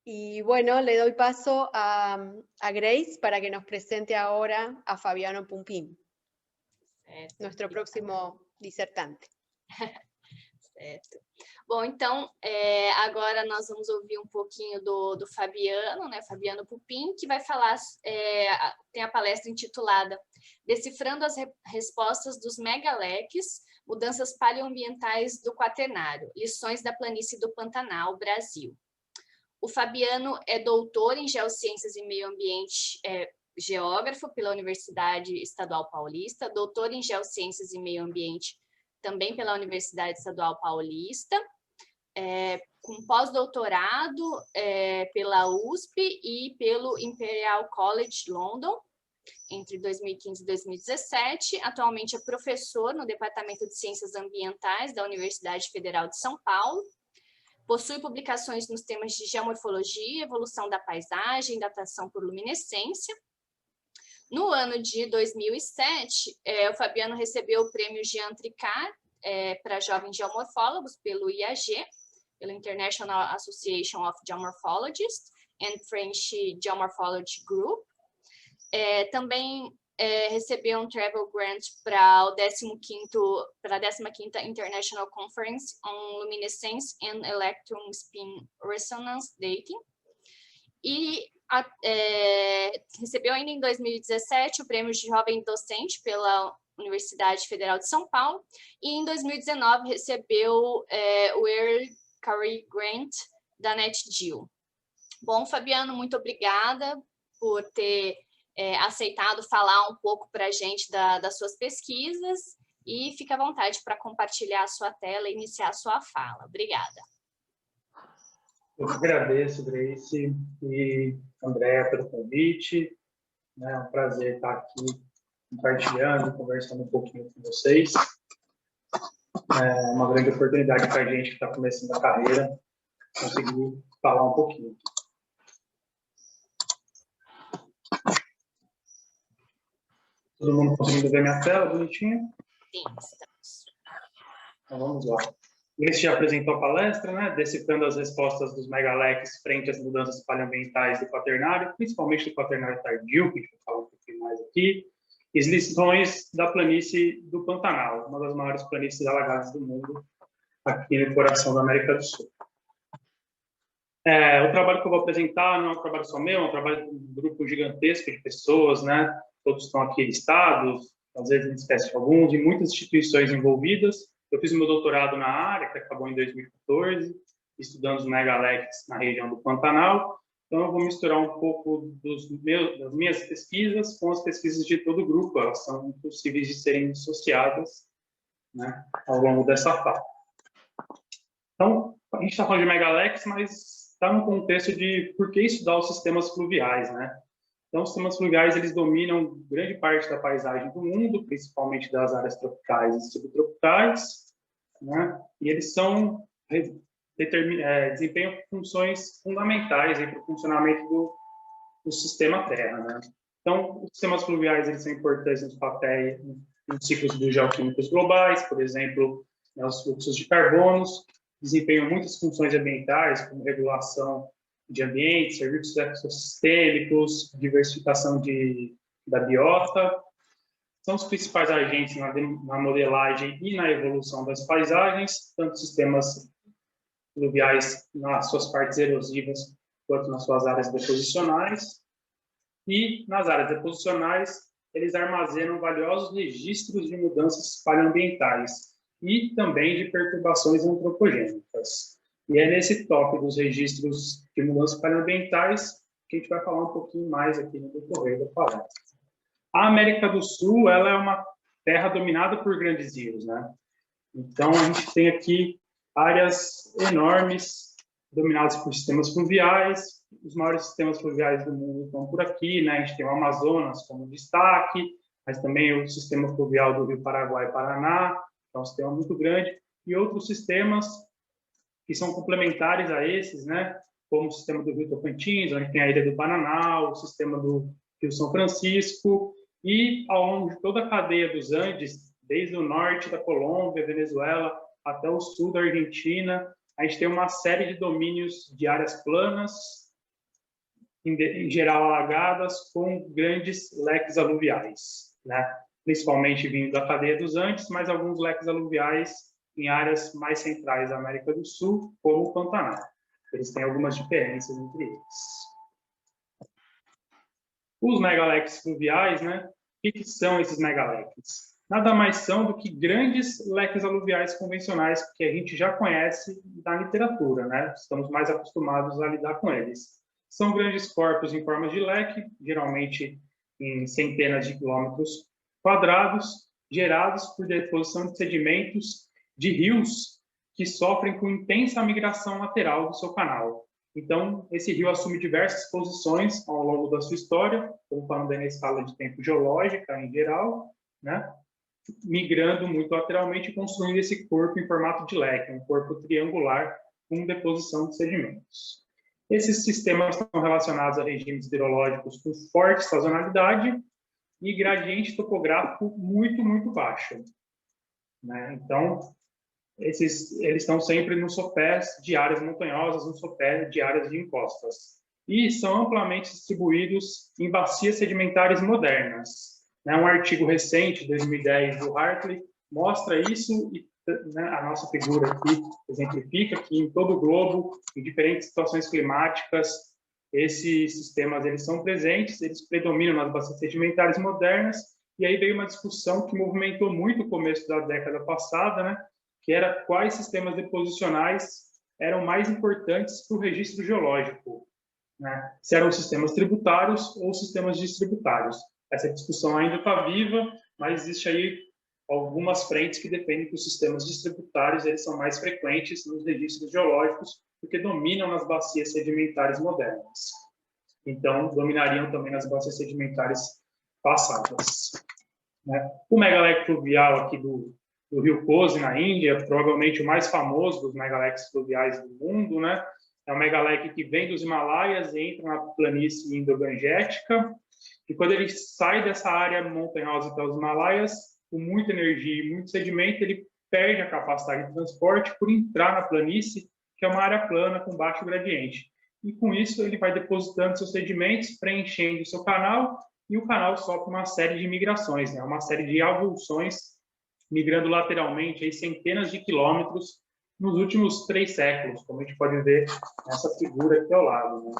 Y bueno, le doy paso a Grace para que nos presente ahora a Fabiano Pumpim, nuestro próximo disertante. Certo. Bom, então, agora nós vamos ouvir um pouquinho do Fabiano, né, Fabiano Pumpim, que vai falar, tem a palestra intitulada Decifrando as Respostas dos Megaleques, Mudanças Paleoambientais do Quaternário, Lições da Planície do Pantanal, Brasil. O Fabiano é doutor em Geociências e Meio Ambiente, geógrafo pela Universidade Estadual Paulista, doutor em Geociências e Meio Ambiente também pela Universidade Estadual Paulista, com pós-doutorado pela USP e pelo Imperial College London, entre 2015 e 2017. Atualmente é professor no Departamento de Ciências Ambientais da Universidade Federal de São Paulo. Possui publicações nos temas de geomorfologia, evolução da paisagem, datação por luminescência. No ano de 2007, o Fabiano recebeu o prêmio Jean Tricart para jovens geomorfólogos pelo IAG, pelo International Association of Geomorphologists and French Geomorphology Group. Também recebeu um travel grant para a 15ª International Conference on Luminescence and Electron Spin Resonance Dating. E recebeu ainda em 2017 o prêmio de jovem docente pela Universidade Federal de São Paulo, e em 2019 recebeu o Earl Carey Grant da NetGeo. Bom, Fabiano, muito obrigada por ter aceitado falar um pouco para a gente das suas pesquisas, e fica à vontade para compartilhar a sua tela e iniciar a sua fala. Obrigada. Eu agradeço, Grace e Andréa, pelo convite. É um prazer estar aqui compartilhando, conversando um pouquinho com vocês. É uma grande oportunidade para a gente que está começando a carreira conseguir falar um pouquinho. Todo mundo conseguindo ver minha tela bonitinha? Sim, estamos. Então vamos lá. Grace já apresentou a palestra, né? Decifrando as respostas dos megaleques frente às mudanças paleoambientais do Quaternário, principalmente do Quaternário tardio, que a gente vai falar um pouquinho mais aqui, e as lições da planície do Pantanal, uma das maiores planícies alagadas do mundo, aqui no coração da América do Sul. O trabalho que eu vou apresentar não é um trabalho só meu, é um trabalho de um grupo gigantesco de pessoas, né? Todos estão aqui listados, às vezes a gente esquece de alguns, e muitas instituições envolvidas. Eu fiz meu doutorado na área, que acabou em 2014, estudando os megaleques na região do Pantanal. Então, eu vou misturar um pouco das minhas pesquisas com as pesquisas de todo o grupo. Elas são impossíveis de serem dissociadas, né, ao longo dessa fala. Então, a gente está falando de megaleques, mas está no contexto de por que estudar os sistemas fluviais, né? Então, os sistemas fluviais, eles dominam grande parte da paisagem do mundo, principalmente das áreas tropicais e subtropicais, né? E eles desempenham funções fundamentais para o funcionamento do sistema Terra, né? Então, os sistemas fluviais, eles são importantes nos papéis, nos ciclos biogeoquímicos globais, por exemplo, né, os fluxos de carbonos, desempenham muitas funções ambientais, como regulação de ambiente, serviços ecossistêmicos, diversificação da biota. São os principais agentes na modelagem e na evolução das paisagens, tanto sistemas fluviais nas suas partes erosivas, quanto nas suas áreas deposicionais. E nas áreas deposicionais, eles armazenam valiosos registros de mudanças paleoambientais e também de perturbações antropogênicas. E é nesse tópico dos registros de mudanças paleoambientais que a gente vai falar um pouquinho mais aqui no decorrer da palestra. A América do Sul, ela é uma terra dominada por grandes rios, né? Então, a gente tem aqui áreas enormes dominadas por sistemas fluviais. Os maiores sistemas fluviais do mundo estão por aqui, né? A gente tem o Amazonas como destaque, mas também o sistema fluvial do Rio Paraguai e Paraná, que é um sistema muito grande, e outros sistemas que são complementares a esses, né? Como o sistema do Rio Tocantins, onde tem a Ilha do Bananal, o sistema do Rio São Francisco, e ao longo de toda a cadeia dos Andes, desde o norte da Colômbia, Venezuela, até o sul da Argentina, a gente tem uma série de domínios de áreas planas, em geral alagadas, com grandes leques aluviais, né? Principalmente vindo da cadeia dos Andes, mas alguns leques aluviais em áreas mais centrais da América do Sul, como o Pantanal. Eles têm algumas diferenças entre eles. Os megaleques fluviais, né? O que são esses megaleques? Nada mais são do que grandes leques aluviais convencionais que a gente já conhece da literatura, né? Estamos mais acostumados a lidar com eles. São grandes corpos em forma de leque, geralmente em centenas de quilômetros quadrados, gerados por deposição de sedimentos de rios que sofrem com intensa migração lateral do seu canal. Então, esse rio assume diversas posições ao longo da sua história, estamos falando aí na escala de tempo geológica em geral, né? Migrando muito lateralmente e construindo esse corpo em formato de leque, um corpo triangular com deposição de sedimentos. Esses sistemas estão relacionados a regimes hidrológicos com forte sazonalidade e gradiente topográfico muito, muito baixo, né? Então, eles estão sempre nos sopés de áreas montanhosas, no sopé de áreas de encostas. E são amplamente distribuídos em bacias sedimentares modernas. Um artigo recente, de 2010, do Hartley, mostra isso e, né, a nossa figura aqui exemplifica que em todo o globo, em diferentes situações climáticas, esses sistemas eles são presentes, eles predominam nas bacias sedimentares modernas, e aí veio uma discussão que movimentou muito o começo da década passada, né, que era quais sistemas deposicionais eram mais importantes para o registro geológico, né? Se eram sistemas tributários ou sistemas distributários. Essa discussão ainda está viva, mas existe aí algumas frentes que defendem que os sistemas distributários eles são mais frequentes nos registros geológicos porque dominam nas bacias sedimentares modernas. Então, dominariam também nas bacias sedimentares passadas, né? O megaleque fluvial aqui do rio Kosi, na Índia, provavelmente o mais famoso dos megaleques fluviais do mundo, né? É um megaleque que vem dos Himalaias e entra na planície indo-gangética, e quando ele sai dessa área montanhosa até os Himalaias, com muita energia e muito sedimento, ele perde a capacidade de transporte por entrar na planície, que é uma área plana com baixo gradiente. E com isso ele vai depositando seus sedimentos, preenchendo o seu canal, e o canal sofre uma série de migrações, né? Uma série de avulsões, migrando lateralmente aí centenas de quilômetros nos últimos 3 séculos, como a gente pode ver nessa figura aqui ao lado, né?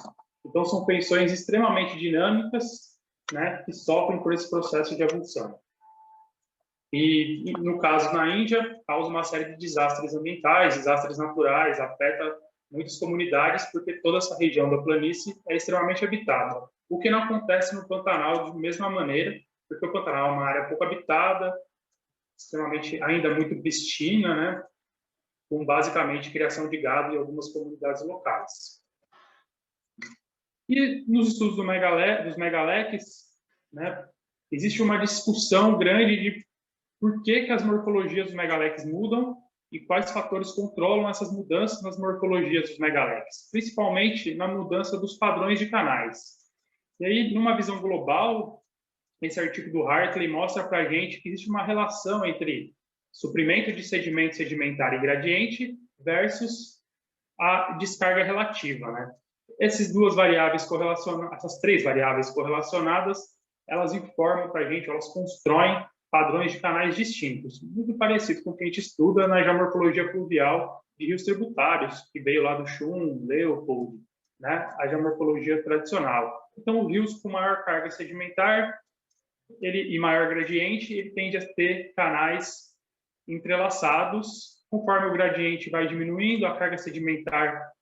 Então, são feições extremamente dinâmicas, né, que sofrem por esse processo de avulsão. E, no caso, na Índia, causa uma série de desastres ambientais, desastres naturais, afeta muitas comunidades, porque toda essa região da planície é extremamente habitada. O que não acontece no Pantanal de mesma maneira, porque o Pantanal é uma área pouco habitada, extremamente ainda muito pristina, né, com basicamente criação de gado em algumas comunidades locais. E nos estudos dos megaleques, né, existe uma discussão grande de por que as morfologias dos megaleques mudam e quais fatores controlam essas mudanças nas morfologias dos megaleques, principalmente na mudança dos padrões de canais. E aí, numa visão global, esse artigo do Hartley mostra para a gente que existe uma relação entre suprimento de sedimento sedimentar e gradiente versus a descarga relativa, né? Essas 3 variáveis correlacionadas, elas informam para a gente, elas constroem padrões de canais distintos, muito parecido com o que a gente estuda na geomorfologia fluvial de rios tributários, que veio lá do Schum, Leopold, né? A geomorfologia tradicional. Então, rios com maior carga sedimentar e maior gradiente, ele tende a ter canais entrelaçados. Conforme o gradiente vai diminuindo, a carga sedimentar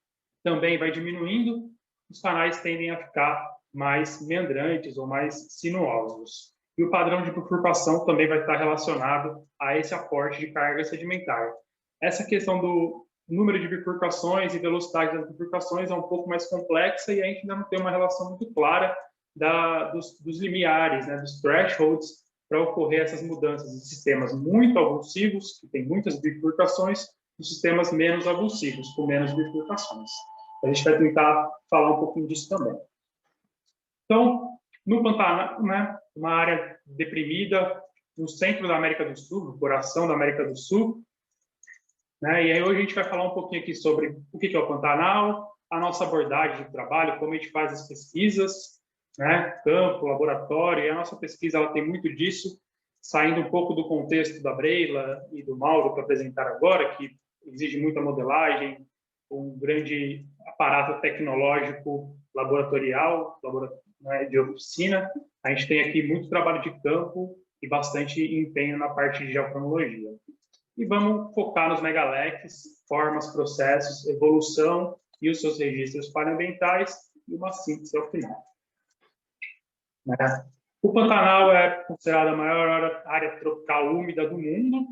também vai diminuindo, os canais tendem a ficar mais meandrantes ou mais sinuosos. E o padrão de bifurcação também vai estar relacionado a esse aporte de carga sedimentar. Essa questão do número de bifurcações e velocidade das bifurcações é um pouco mais complexa e a gente ainda não tem uma relação muito clara dos limiares, né, dos thresholds, para ocorrer essas mudanças de sistemas muito avulsivos, que tem muitas bifurcações, e sistemas menos avulsivos, com menos bifurcações. A gente vai tentar falar um pouquinho disso também. Então, no Pantanal, né, uma área deprimida, no centro da América do Sul, no coração da América do Sul, né, e aí hoje a gente vai falar um pouquinho aqui sobre o que é o Pantanal, a nossa abordagem de trabalho, como a gente faz as pesquisas, né, campo, laboratório, e a nossa pesquisa ela tem muito disso, saindo um pouco do contexto da Breila e do Mauro para apresentar agora, que exige muita modelagem, um grande aparato tecnológico laboratorial, né, de oficina. A gente tem aqui muito trabalho de campo e bastante empenho na parte de geocronologia. E vamos focar nos megaleques, formas, processos, evolução e os seus registros paraambientais e uma síntese ao final. Né? O Pantanal é considerado a maior área tropical úmida do mundo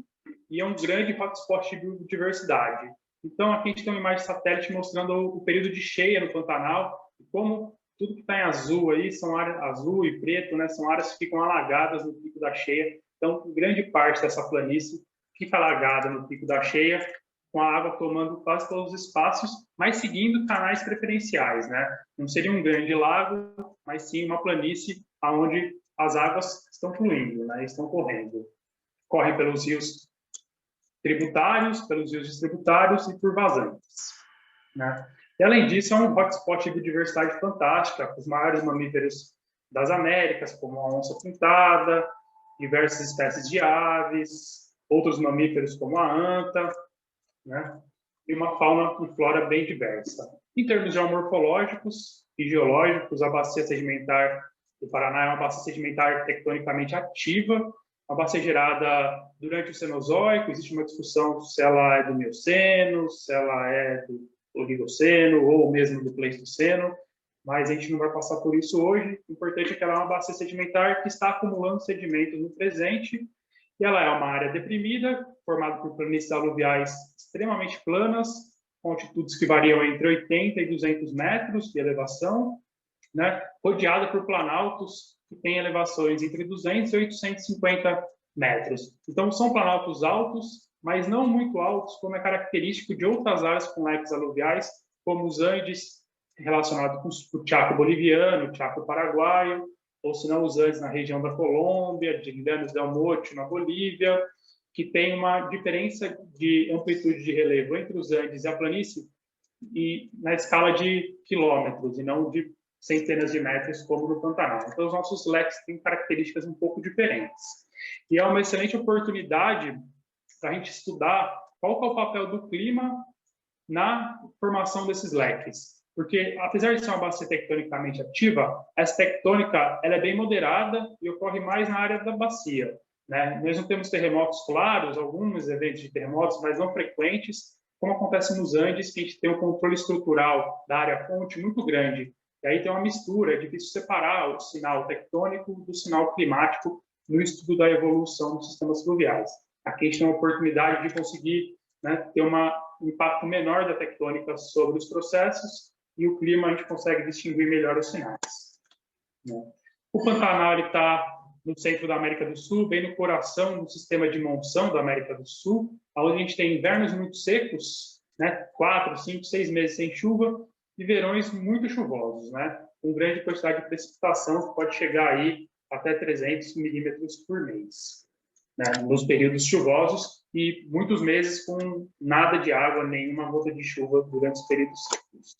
e é um grande hotspot de biodiversidade. Então, aqui a gente tem uma imagem satélite mostrando o período de cheia no Pantanal e como tudo que está em azul aí, são áreas azul e preto, né, são áreas que ficam alagadas no pico da cheia. Então, grande parte dessa planície fica alagada no pico da cheia, com a água tomando quase todos os espaços, mas seguindo canais preferenciais, né? Não seria um grande lago, mas sim uma planície onde as águas estão fluindo, né? Estão correndo. Correm pelos rios tributários, pelos rios distributários e por vazantes, né? E, além disso, é um hotspot de biodiversidade fantástica, os maiores mamíferos das Américas, como a onça-pintada, diversas espécies de aves, outros mamíferos como a anta, né? E uma fauna e flora bem diversa. Em termos geomorfológicos e geológicos, a bacia sedimentar do Paraná é uma bacia sedimentar tectonicamente ativa, uma bacia gerada durante o Cenozoico. Existe uma discussão se ela é do Mioceno, se ela é do Oligoceno ou mesmo do Pleistoceno, mas a gente não vai passar por isso hoje. O importante é que ela é uma bacia sedimentar que está acumulando sedimentos no presente, e ela é uma área deprimida, formada por planícies aluviais extremamente planas, com altitudes que variam entre 80 e 200 metros de elevação, né, rodeada por planaltos que têm elevações entre 200 e 850 metros. Então, são planaltos altos, mas não muito altos, como é característico de outras áreas com leques aluviais, como os Andes, relacionados com o Chaco boliviano, o Chaco paraguaio, ou se não os Andes na região da Colômbia, de Llanos del Mocho, na Bolívia, que tem uma diferença de amplitude de relevo entre os Andes e a planície e na escala de quilômetros, e não de centenas de metros, como no Pantanal. Então, os nossos leques têm características um pouco diferentes. E é uma excelente oportunidade para a gente estudar qual que é o papel do clima na formação desses leques. Porque, apesar de ser uma bacia tectonicamente ativa, essa tectônica ela é bem moderada e ocorre mais na área da bacia, né? Nós não temos terremotos claros, alguns eventos de terremotos, mas não frequentes, como acontece nos Andes, que a gente tem um controle estrutural da área-fonte muito grande. E aí tem uma mistura, é difícil separar o sinal tectônico do sinal climático no estudo da evolução dos sistemas fluviais. Aqui a gente tem uma oportunidade de conseguir, né, ter um impacto menor da tectônica sobre os processos, e o clima a gente consegue distinguir melhor os sinais, né? O Pantanal está no centro da América do Sul, bem no coração do sistema de monção da América do Sul, onde a gente tem invernos muito secos, né, 4, 5, 6 meses sem chuva, e verões muito chuvosos, né, com grande quantidade de precipitação, que pode chegar aí até 300 milímetros por mês, né, nos períodos chuvosos, e muitos meses com nada de água, nenhuma gota de chuva durante os períodos secos,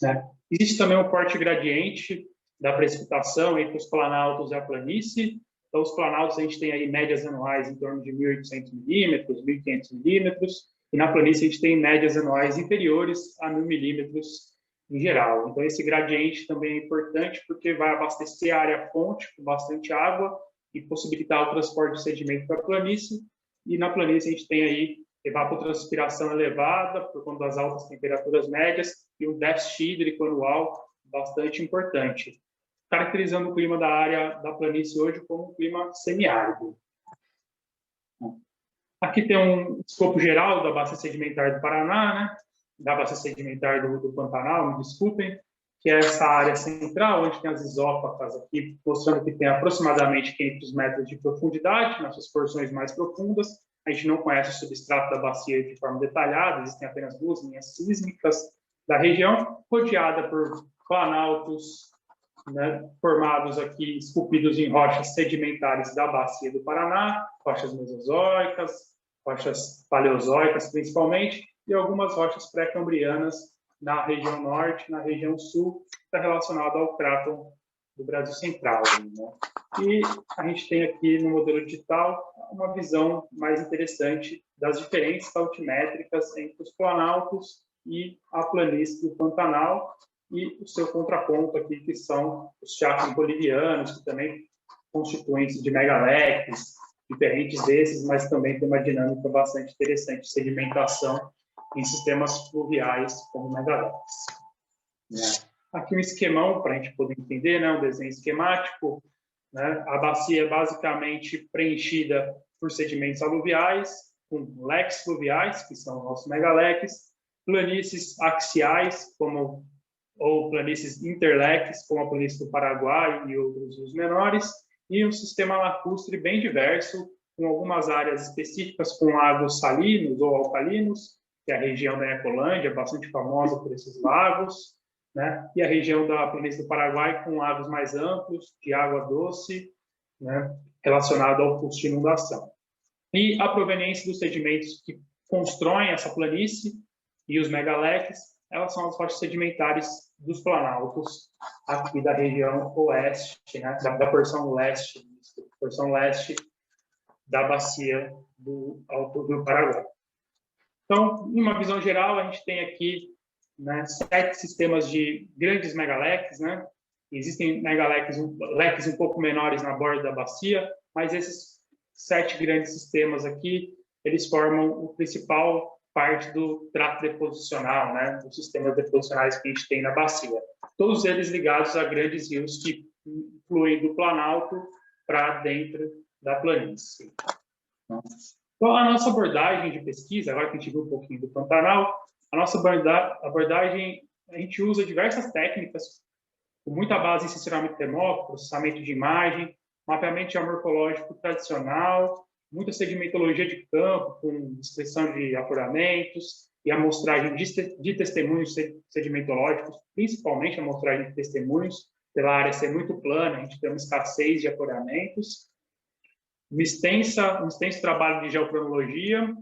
né? Existe também um forte gradiente da precipitação entre os planaltos e a planície. Então, os planaltos a gente tem aí médias anuais em torno de 1.800 milímetros, 1.500 milímetros, e na planície a gente tem médias anuais inferiores a 1.000 milímetros em geral. Então, esse gradiente também é importante porque vai abastecer a área-fonte com bastante água e possibilitar o transporte de sedimento para a planície. E na planície a gente tem aí evapotranspiração elevada por conta das altas temperaturas médias e um déficit hídrico anual bastante importante, caracterizando o clima da área da planície hoje como um clima semiárido. Aqui tem um escopo geral da bacia sedimentar do Paraná, né? Da bacia sedimentar do Pantanal, me desculpem, que é essa área central, onde tem as isópatas aqui, mostrando que tem aproximadamente 500 metros de profundidade, nas suas porções mais profundas. A gente não conhece o substrato da bacia de forma detalhada, existem apenas 2 linhas sísmicas da região, rodeada por planaltos, né, formados aqui, esculpidos em rochas sedimentares da bacia do Paraná, rochas mesozoicas, rochas paleozoicas principalmente, e algumas rochas pré-cambrianas na região norte, na região sul, está relacionado ao cráton do Brasil Central. Né? E a gente tem aqui no modelo digital uma visão mais interessante das diferenças altimétricas entre os planaltos e a planície do Pantanal, e o seu contraponto aqui, que são os chakras bolivianos, que também constituem-se de megaleques, diferentes desses, mas também tem uma dinâmica bastante interessante de sedimentação em sistemas fluviais como megaleques. Né? Aqui um esquemão para a gente poder entender, né? Um desenho esquemático. Né? A bacia é basicamente preenchida por sedimentos aluviais, com leques fluviais, que são os nossos megaleques, planícies axiais, ou planícies interleques, como a planície do Paraguai e outros rios menores, e um sistema lacustre bem diverso, com algumas áreas específicas com lagos salinos ou alcalinos, que é a região da Ecolândia, bastante famosa por esses lagos, né? E a região da planície do Paraguai com lagos mais amplos, de água doce, né? Relacionado ao custo de inundação. E a proveniência dos sedimentos que constroem essa planície e os megaleques, elas são as rochas sedimentares dos planaltos aqui da região oeste, né? da porção leste da bacia do Alto do Paraguai. Então, em uma visão geral, a gente tem aqui, né, 7 sistemas de grandes megaleques, né? Existem megaleques, leques um pouco menores na borda da bacia, mas esses 7 grandes sistemas aqui, eles formam o principal parte do trato deposicional, né, dos sistemas deposicionais que a gente tem na bacia. Todos eles ligados a grandes rios que fluem do planalto para dentro da planície. Então, a nossa abordagem de pesquisa, agora que a gente viu um pouquinho do Pantanal, a nossa abordagem, a gente usa diversas técnicas, com muita base em sensoramento remoto, processamento de imagem, mapeamento geomorfológico tradicional, muita sedimentologia de campo, com descrição de afloramentos e amostragem de testemunhos sedimentológicos, principalmente a amostragem de testemunhos, pela área ser muito plana, a gente tem uma escassez de afloramentos, um extenso trabalho de geocronologia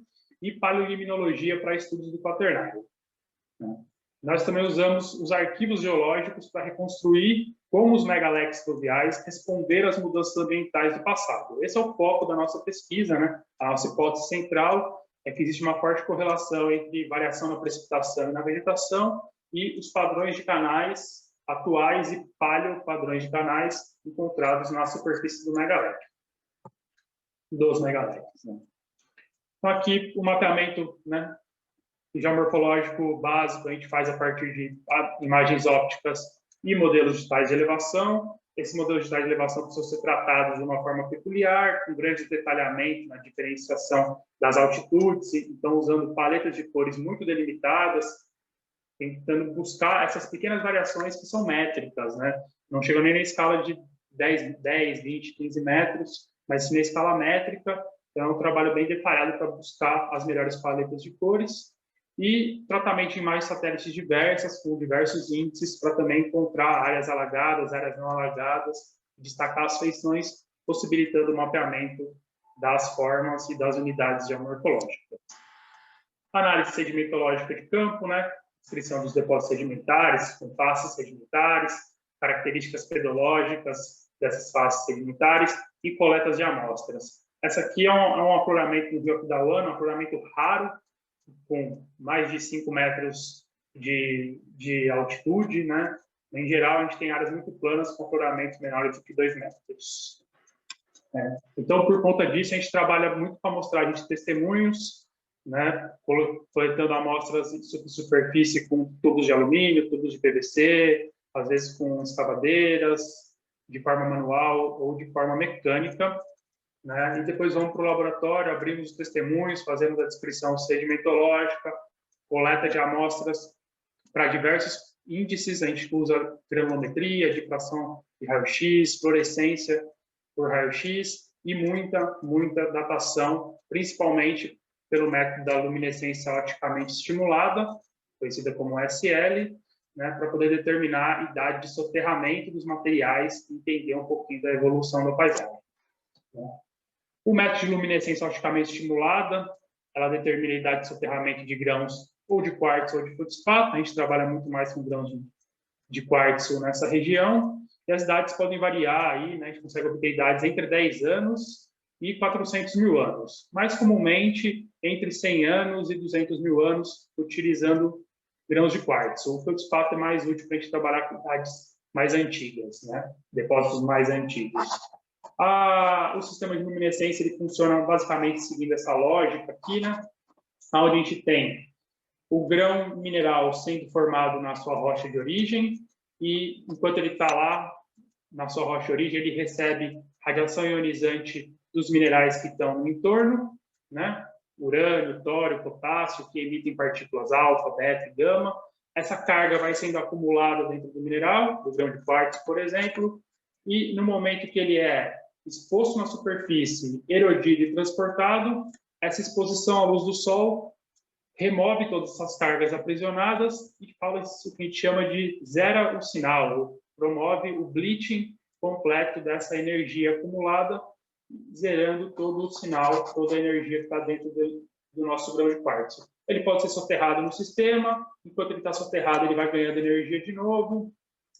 e paleoliminologia para estudos do quaternário. Nós também usamos os arquivos geológicos para reconstruir como os megaleques fluviais responderam às mudanças ambientais do passado. Esse é o foco da nossa pesquisa, né? A nossa hipótese central é que existe uma forte correlação entre variação na precipitação e na vegetação e os padrões de canais atuais e paleopadrões de canais encontrados na superfície do megaleque, dos megaleques. Né? Então, aqui o mapeamento, né, geomorfológico básico a gente faz a partir de imagens ópticas e modelos digitais de elevação. Esses modelos digitais de elevação precisam ser tratados de uma forma peculiar, com grande detalhamento na diferenciação das altitudes, então usando paletas de cores muito delimitadas, tentando buscar essas pequenas variações que são métricas, né? Não chegam nem na escala de 10, 20, 15 metros, mas sim na escala métrica. Então, é um trabalho bem detalhado para buscar as melhores paletas de cores e tratamento de imagens satélites diversas, com diversos índices, para também encontrar áreas alagadas, áreas não alagadas, destacar as feições, possibilitando o mapeamento das formas e das unidades geomorfológicas. Análise sedimentológica de campo, né? Descrição dos depósitos sedimentares, com faces sedimentares, características pedológicas dessas faces sedimentares e coletas de amostras. Essa aqui é um afloramento no Rio Aquidauana, um afloramento raro, com mais de 5 metros de altitude, né? Em geral, a gente tem áreas muito planas com afloramentos menores do que 2 metros. Então, por conta disso, a gente trabalha muito com a amostragem de testemunhos, né? Coletando amostras de superfície com tubos de alumínio, tubos de PVC, às vezes com escavadeiras, de forma manual ou de forma mecânica. Né? E depois vamos para o laboratório, abrimos os testemunhos, fazemos a descrição sedimentológica, coleta de amostras para diversos índices, a gente usa granulometria, difração de raio-x, fluorescência por raio-x e muita datação, principalmente pelo método da luminescência oticamente estimulada, conhecida como SL, né, para poder determinar a idade de soterramento dos materiais e entender um pouquinho da evolução da paisagem. Né? O método de luminescência oticamente estimulada, ela determina a idade de soterramento de grãos ou de quartzo ou de feldespato. A gente trabalha muito mais com grãos de quartzo nessa região, e as idades podem variar aí, né? A gente consegue obter idades entre 10 anos e 400 mil anos, mais comumente entre 100 anos e 200 mil anos, utilizando grãos de quartzo. O feldespato é mais útil para a gente trabalhar com idades mais antigas, né? Depósitos mais antigos. O sistema de luminescência ele funciona basicamente seguindo essa lógica aqui, né? Onde a gente tem o grão mineral sendo formado na sua rocha de origem, e enquanto ele está lá na sua rocha de origem, ele recebe radiação ionizante dos minerais que estão no entorno, né? Urânio, tório, potássio, que emitem partículas alfa, beta e gama. Essa carga vai sendo acumulada dentro do mineral, do grão de quartzo, por exemplo, e no momento que ele é exposto na superfície, erodido e transportado, essa exposição à luz do sol remove todas essas cargas aprisionadas e fala isso que a gente chama de zera o sinal, promove o bleaching completo dessa energia acumulada, zerando todo o sinal, toda a energia que está dentro do nosso grão de quartzo. Ele pode ser soterrado no sistema, enquanto ele está soterrado, ele vai ganhando energia de novo,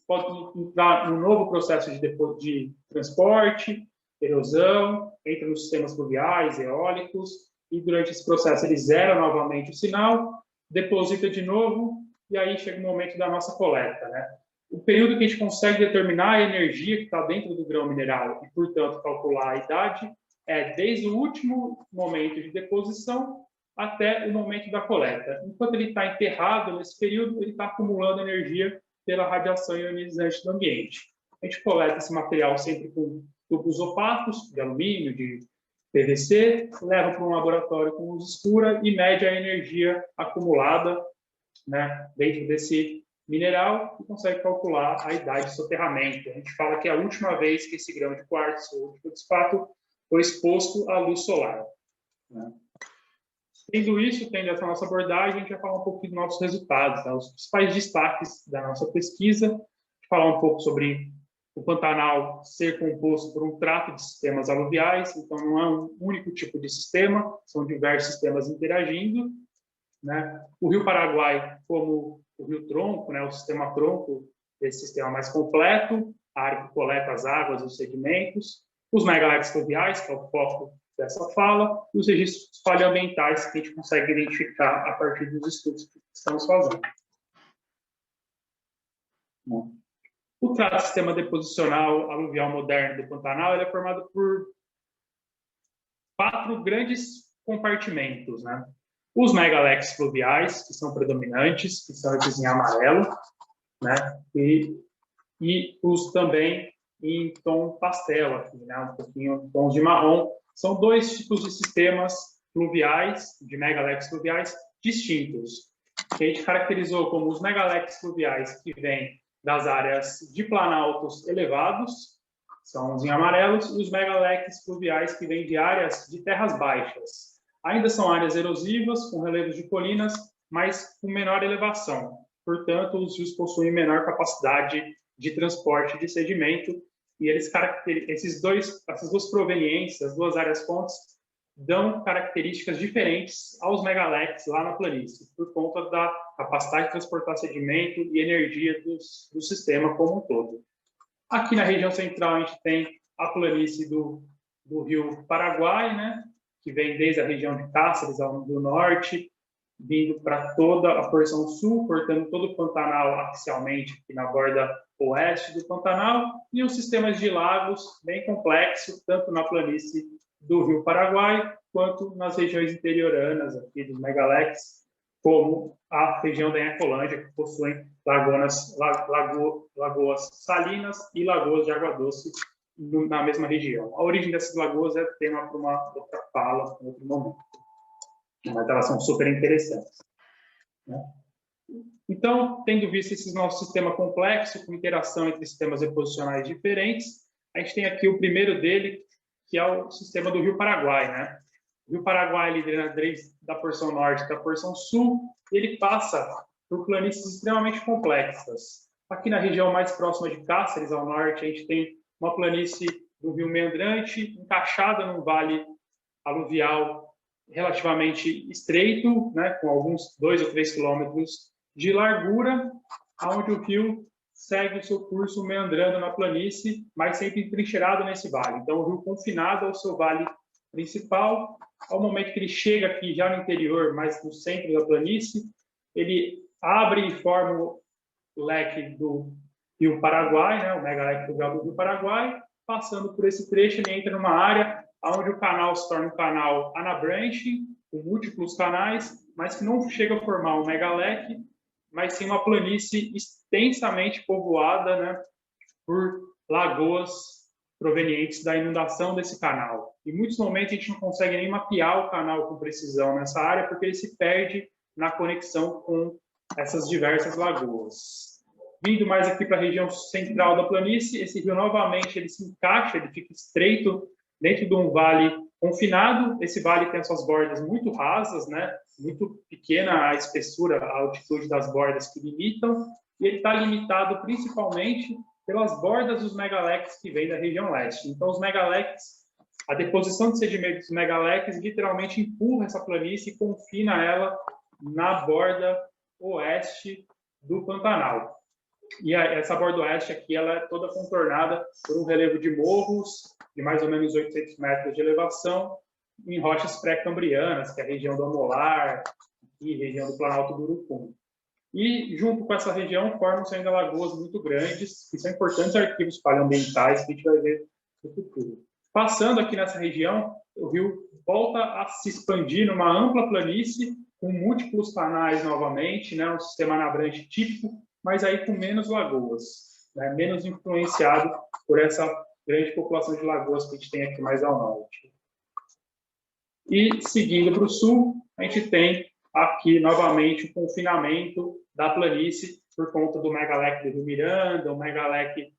pode entrar num novo processo de transporte, erosão, entra nos sistemas fluviais, eólicos, e durante esse processo ele zera novamente o sinal, deposita de novo, e aí chega o momento da nossa coleta, né? O período que a gente consegue determinar a energia que está dentro do grão mineral e, portanto, calcular a idade é desde o último momento de deposição até o momento da coleta. Enquanto ele está enterrado nesse período, ele está acumulando energia pela radiação ionizante do ambiente. A gente coleta esse material sempre com tubos opacos, de alumínio, de PVC, leva para um laboratório com luz escura e mede a energia acumulada, né, dentro desse mineral e consegue calcular a idade de soterramento. A gente fala que é a última vez que esse grão de quartzo ou de feldespato foi exposto à luz solar, né? Tendo isso, tendo essa nossa abordagem, a gente vai falar um pouco dos nossos resultados, né? Os principais destaques da nossa pesquisa, falar um pouco sobre o Pantanal ser composto por um trato de sistemas aluviais, então não é um único tipo de sistema, são diversos sistemas interagindo, né? O Rio Paraguai como o rio tronco, né? O sistema tronco desse sistema mais completo, a área que coleta as águas, os sedimentos, os megaletos fluviais, que é o foco dessa fala, e os registros paleoambientais que a gente consegue identificar a partir dos estudos que estamos fazendo. Bom. O trato de sistema deposicional aluvial moderno do Pantanal ele é formado por 4 grandes compartimentos, né? Os megaletos fluviais, que são predominantes, que são esses em amarelo, né? E os também em tom pastel, aqui, né? Um pouquinho tons de marrom. São 2 tipos de sistemas fluviais, de megaletos fluviais, distintos, que a gente caracterizou como os megaletos fluviais que vêm das áreas de planaltos elevados, são os em amarelos, e os megaletos fluviais que vêm de áreas de terras baixas. Ainda são áreas erosivas, com relevos de colinas, mas com menor elevação. Portanto, os rios possuem menor capacidade de transporte de sedimento, e essas 2 proveniências, as 2 áreas fontes, dão características diferentes aos megaletos lá na planície, por conta da capacidade de transportar sedimento e energia do sistema como um todo. Aqui na região central, a gente tem a planície do rio Paraguai, né, que vem desde a região de Cáceres, do norte, vindo para toda a porção sul, cortando todo o Pantanal axialmente, aqui na borda oeste do Pantanal, e os sistemas de lagos bem complexos, tanto na planície do rio Paraguai, quanto nas regiões interioranas aqui dos megaletos, como a região da Ecolândia, que possuem lagoas salinas e lagoas de água doce na mesma região. A origem dessas lagoas é tema para uma outra fala, em outro momento. Mas elas são super interessantes, né? Então, tendo visto esse nosso sistema complexo, com interação entre sistemas deposicionais diferentes, a gente tem aqui o primeiro dele, que é o sistema do Rio Paraguai, né? O Rio Paraguai, ele drena desde da porção norte da porção sul, e ele passa por planícies extremamente complexas. Aqui na região mais próxima de Cáceres, ao norte, a gente tem uma planície do Rio Meandrante, encaixada num vale aluvial relativamente estreito, né, com alguns 2 ou 3 quilômetros de largura, onde o rio segue o seu curso meandrando na planície, mas sempre entrincheirado nesse vale. Então, o rio confinado ao seu vale principal, ao momento que ele chega aqui já no interior, mais no centro da planície, ele abre e forma o leque do Rio Paraguai, né, o megaleque fluvial do Rio Paraguai. Passando por esse trecho, ele entra numa área onde o canal se torna um canal anabranche, com múltiplos canais, mas que não chega a formar um megaleque, mas sim uma planície extensamente povoada, né, por lagoas provenientes da inundação desse canal. Em muitos momentos a gente não consegue nem mapear o canal com precisão nessa área, porque ele se perde na conexão com essas diversas lagoas. Vindo mais aqui para a região central da planície, esse rio novamente ele se encaixa, ele fica estreito dentro de um vale confinado. Esse vale tem as suas bordas muito rasas, né? Muito pequena a espessura, a altitude das bordas que limitam, e ele está limitado principalmente pelas bordas dos megaleques que vêm da região leste. Então, os megaleques, a deposição de sedimentos dos megaleques literalmente empurra essa planície e confina ela na borda oeste do Pantanal. E essa borda oeste aqui, ela é toda contornada por um relevo de morros de mais ou menos 800 metros de elevação em rochas pré-cambrianas, que é a região do Amolar e região do Planalto do Urucum. E, junto com essa região, formam-se ainda lagoas muito grandes, que são importantes arquivos paleoambientais que a gente vai ver no futuro. Passando aqui nessa região, o rio volta a se expandir numa ampla planície, com múltiplos canais novamente, né? Um sistema anabranche típico, mas aí com menos lagoas, né? Menos influenciado por essa grande população de lagoas que a gente tem aqui mais ao norte. E, seguindo para o sul, a gente tem aqui, novamente, o confinamento da planície por conta do megaleque do Rio Miranda, o megaleque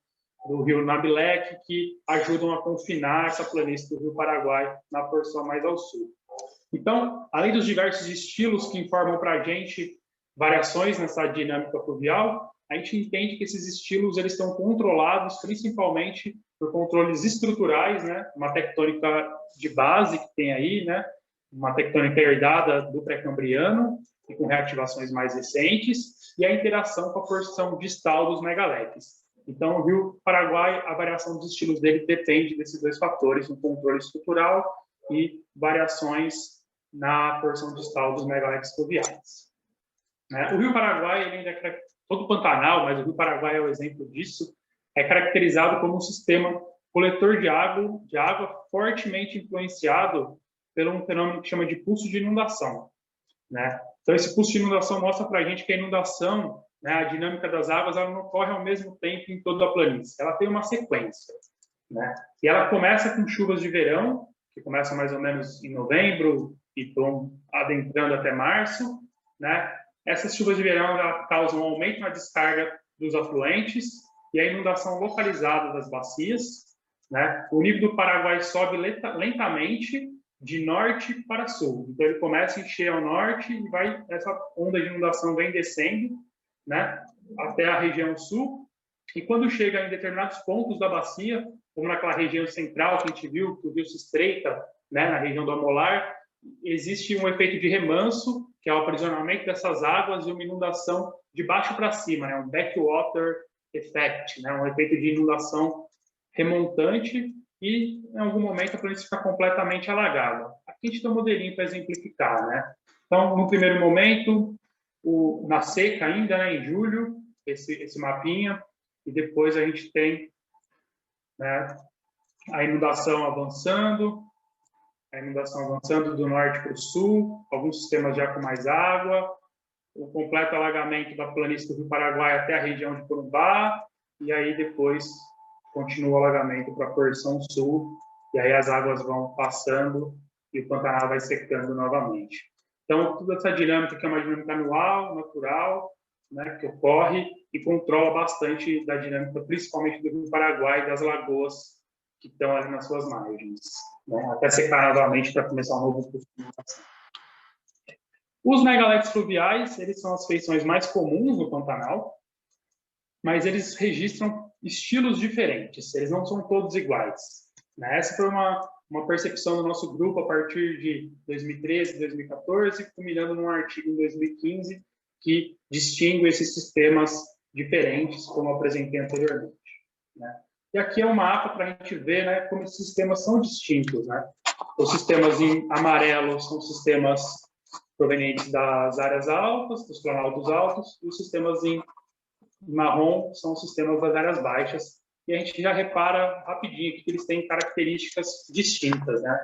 do Rio Nabileque, que ajudam a confinar essa planície do Rio Paraguai na porção mais ao sul. Então, além dos diversos estilos que informam para a gente variações nessa dinâmica fluvial, a gente entende que esses estilos eles estão controlados principalmente por controles estruturais, né? Uma tectônica de base que tem aí, né? Uma tectônica herdada do pré-cambriano e com reativações mais recentes, e a interação com a porção distal dos megaleques. Então, o Rio Paraguai, a variação dos estilos dele depende desses dois fatores, um controle estrutural e variações na porção distal dos megaleques fluviais. O Rio Paraguai, ele ainda é todo Pantanal, mas o Rio Paraguai é o exemplo disso, é caracterizado como um sistema coletor de água fortemente influenciado por um fenômeno que chama de pulso de inundação, né? Então, esse pulso de inundação mostra para a gente que a inundação, né, a dinâmica das águas, ela não ocorre ao mesmo tempo em toda a planície. Ela tem uma sequência, né? E ela começa com chuvas de verão, que começam mais ou menos em novembro e vão adentrando até março, né? Essas chuvas de verão já causam um aumento na descarga dos afluentes e a inundação localizada das bacias, né? O nível do Paraguai sobe lentamente de norte para sul. Então, ele começa a encher ao norte e essa onda de inundação vem descendo, né, até a região sul. E quando chega em determinados pontos da bacia, como naquela região central que a gente viu, que o rio se estreita, né, na região do Amolar, existe um efeito de remanso, que é o aprisionamento dessas águas e uma inundação de baixo para cima, né, um backwater effect, né, um efeito de inundação remontante, e em algum momento a planície fica completamente alagada. Aqui a gente tem um modelinho para exemplificar, né? Então, no primeiro momento, na seca ainda, né, em julho, esse mapinha, e depois a gente tem, né, a inundação avançando do norte para o sul, alguns sistemas já com mais água, o completo alagamento da planície do Rio Paraguai até a região de Corumbá, e aí depois continua o alagamento para a porção sul, e aí as águas vão passando e o Pantanal vai secando novamente. Então, toda essa dinâmica que é uma dinâmica anual, natural, né, que ocorre e controla bastante da dinâmica, principalmente do Rio Paraguai e das lagoas que estão ali nas suas margens, né, até secar novamente para começar um novo curso de inundação. Os megaletes fluviais, eles são as feições mais comuns no Pantanal, mas eles registram estilos diferentes, eles não são todos iguais, né? Essa foi uma uma percepção do nosso grupo a partir de 2013, 2014, culminando num artigo em 2015 que distingue esses sistemas diferentes, como eu apresentei anteriormente, né? E aqui é um mapa para a gente ver, né, como esses sistemas são distintos, né? Os sistemas em amarelo são sistemas provenientes das áreas altas, dos planaltos altos, e os sistemas em marrom são sistemas das áreas baixas. E a gente já repara rapidinho que eles têm características distintas, né?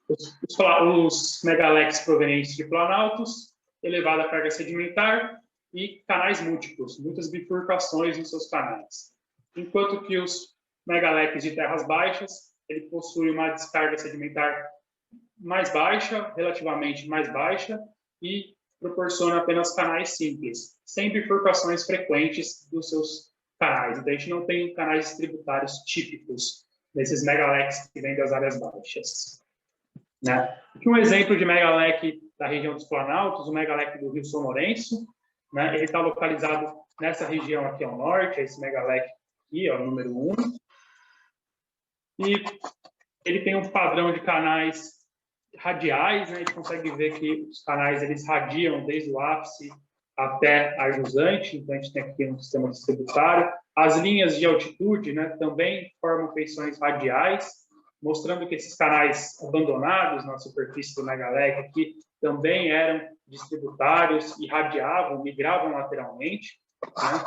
Os megalecs provenientes de planaltos, elevada carga sedimentar e canais múltiplos, muitas bifurcações em seus canais. Enquanto que os megalecs de terras baixas, ele possui uma descarga sedimentar mais baixa, relativamente mais baixa, e proporciona apenas canais simples, sem bifurcações frequentes dos seus canais. Então, a gente não tem canais distributários típicos desses megalecs que vêm das áreas baixas, né? Aqui um exemplo de megalec da região dos Planaltos, o megalec do Rio São Lourenço, né? Ele está localizado nessa região aqui ao norte, esse megalec aqui, ó, o número 1. E ele tem um padrão de canais radiais, né? A gente consegue ver que os canais eles radiam desde o ápice até a jusante, então a gente tem aqui um sistema distributário. As linhas de altitude, né, também formam feições radiais, mostrando que esses canais abandonados na superfície do megalec aqui também eram distributários e radiavam, migravam lateralmente, né?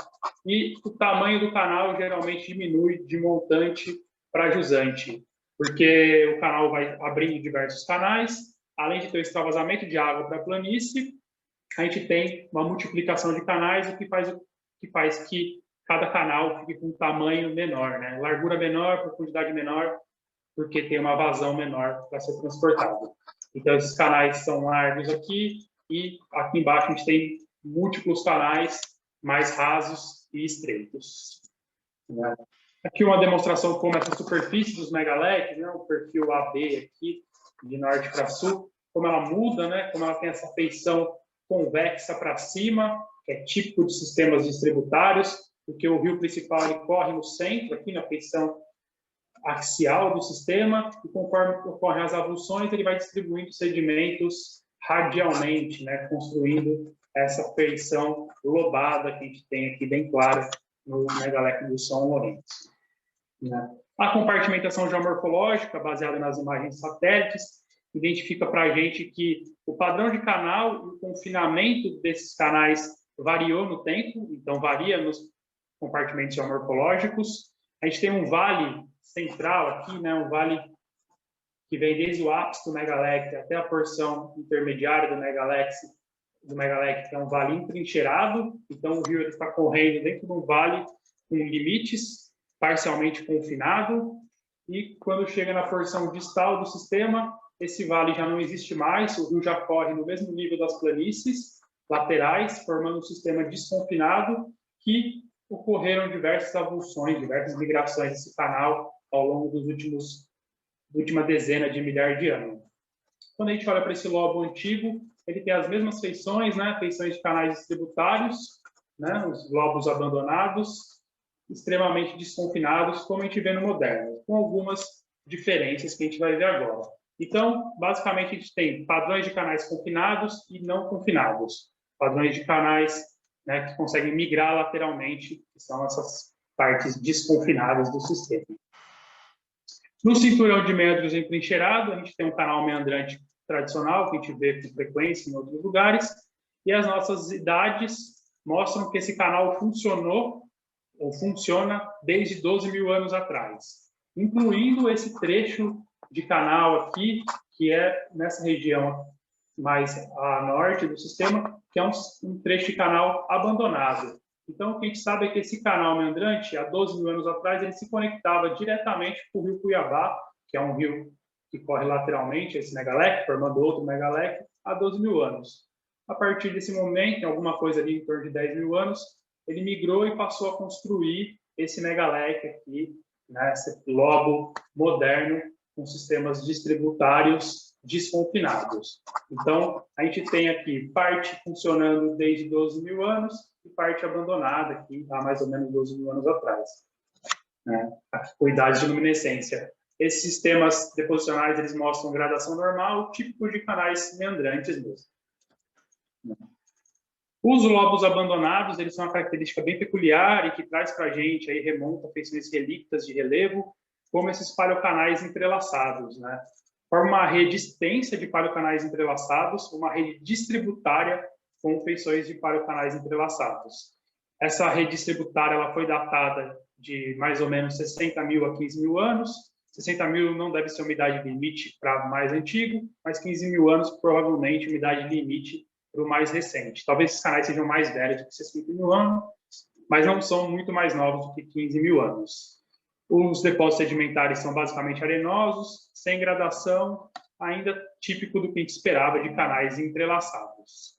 E o tamanho do canal geralmente diminui de montante para jusante, porque o canal vai abrindo diversos canais, além de ter o extravasamento de água para a planície, a gente tem uma multiplicação de canais, o que faz que cada canal fique com um tamanho menor, né? Largura menor, profundidade menor, porque tem uma vazão menor para ser transportado. Então, esses canais são largos aqui, e aqui embaixo a gente tem múltiplos canais mais rasos e estreitos, né? Aqui uma demonstração como essa superfície dos megalecs, né, o perfil AB aqui, de norte para sul, como ela muda, né, como ela tem essa feição convexa para cima, que é típico de sistemas distributários, porque o rio principal ele corre no centro, aqui na feição axial do sistema, e conforme ocorrem as avulsões, ele vai distribuindo sedimentos radialmente, né, construindo essa feição lobada que a gente tem aqui bem clara no megalec do São Lourenço, né? A compartimentação geomorfológica, baseada nas imagens satélites, identifica para a gente que o padrão de canal e o confinamento desses canais variou no tempo, então varia nos compartimentos geomorfológicos. A gente tem um vale central aqui, né, um vale que vem desde o ápice do megalec até a porção intermediária do megalec, que é um vale entrincheirado, então o rio está correndo dentro de um vale com limites, parcialmente confinado, e quando chega na porção distal do sistema, esse vale já não existe mais, o rio já corre no mesmo nível das planícies laterais, formando um sistema desconfinado, que ocorreram diversas avulsões, diversas migrações desse canal ao longo dos última dezena de milhares de anos. Quando a gente olha para esse lobo antigo, ele tem as mesmas feições, né? Feições de canais distributários, né? Os lobos abandonados, extremamente desconfinados, como a gente vê no moderno, com algumas diferenças que a gente vai ver agora. Então, basicamente, a gente tem padrões de canais confinados e não confinados. Padrões de canais, né, que conseguem migrar lateralmente, que são essas partes desconfinadas do sistema. No cinturão de meandros entrincheirado, a gente tem um canal meandrante tradicional, que a gente vê com frequência em outros lugares, e as nossas idades mostram que esse canal funcionou ou funciona desde 12 mil anos atrás, incluindo esse trecho de canal aqui, que é nessa região mais a norte do sistema, que é um trecho de canal abandonado. Então, o que a gente sabe é que esse canal meandrante, há 12 mil anos atrás, ele se conectava diretamente com o rio Cuiabá, que é um rio que corre lateralmente, esse megalec, formando outro megalec, há 12 mil anos. A partir desse momento, em alguma coisa ali em torno de 10 mil anos, ele migrou e passou a construir esse megalec aqui, né, esse lobo moderno, com sistemas distributários desconfinados. Então, a gente tem aqui parte funcionando desde 12 mil anos e parte abandonada aqui há mais ou menos 12 mil anos atrás, né? Com idade de luminescência Esses sistemas deposicionais, eles mostram gradação normal, típico de canais meandrantes mesmo. Os lobos abandonados, eles são uma característica bem peculiar e que traz para a gente, aí remonta a feições relictas de relevo, como esses paleocanais entrelaçados, né? Forma uma rede extensa de paleocanais entrelaçados, uma rede distributária com feições de paleocanais entrelaçados. Essa rede distributária ela foi datada de mais ou menos 60 mil a 15 mil anos. 60 mil não deve ser uma idade limite para mais antigo, mas 15 mil anos provavelmente uma idade limite para o mais recente. Talvez esses canais sejam mais velhos do que 60 mil anos, mas não são muito mais novos do que 15 mil anos. Os depósitos sedimentares são basicamente arenosos, sem gradação, ainda típico do que a gente esperava de canais entrelaçados.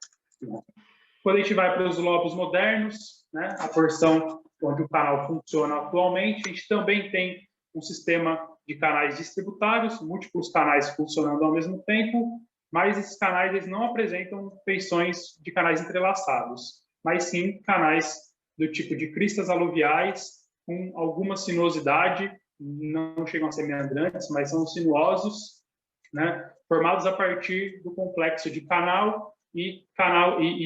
Quando a gente vai para os lobos modernos, né, a porção onde o canal funciona atualmente, a gente também tem um sistema de canais distributários, múltiplos canais funcionando ao mesmo tempo, mas esses canais eles não apresentam feições de canais entrelaçados, mas sim canais do tipo de cristas aluviais, com alguma sinuosidade, não chegam a ser meandrantes, mas são sinuosos, né, formados a partir do complexo de canal e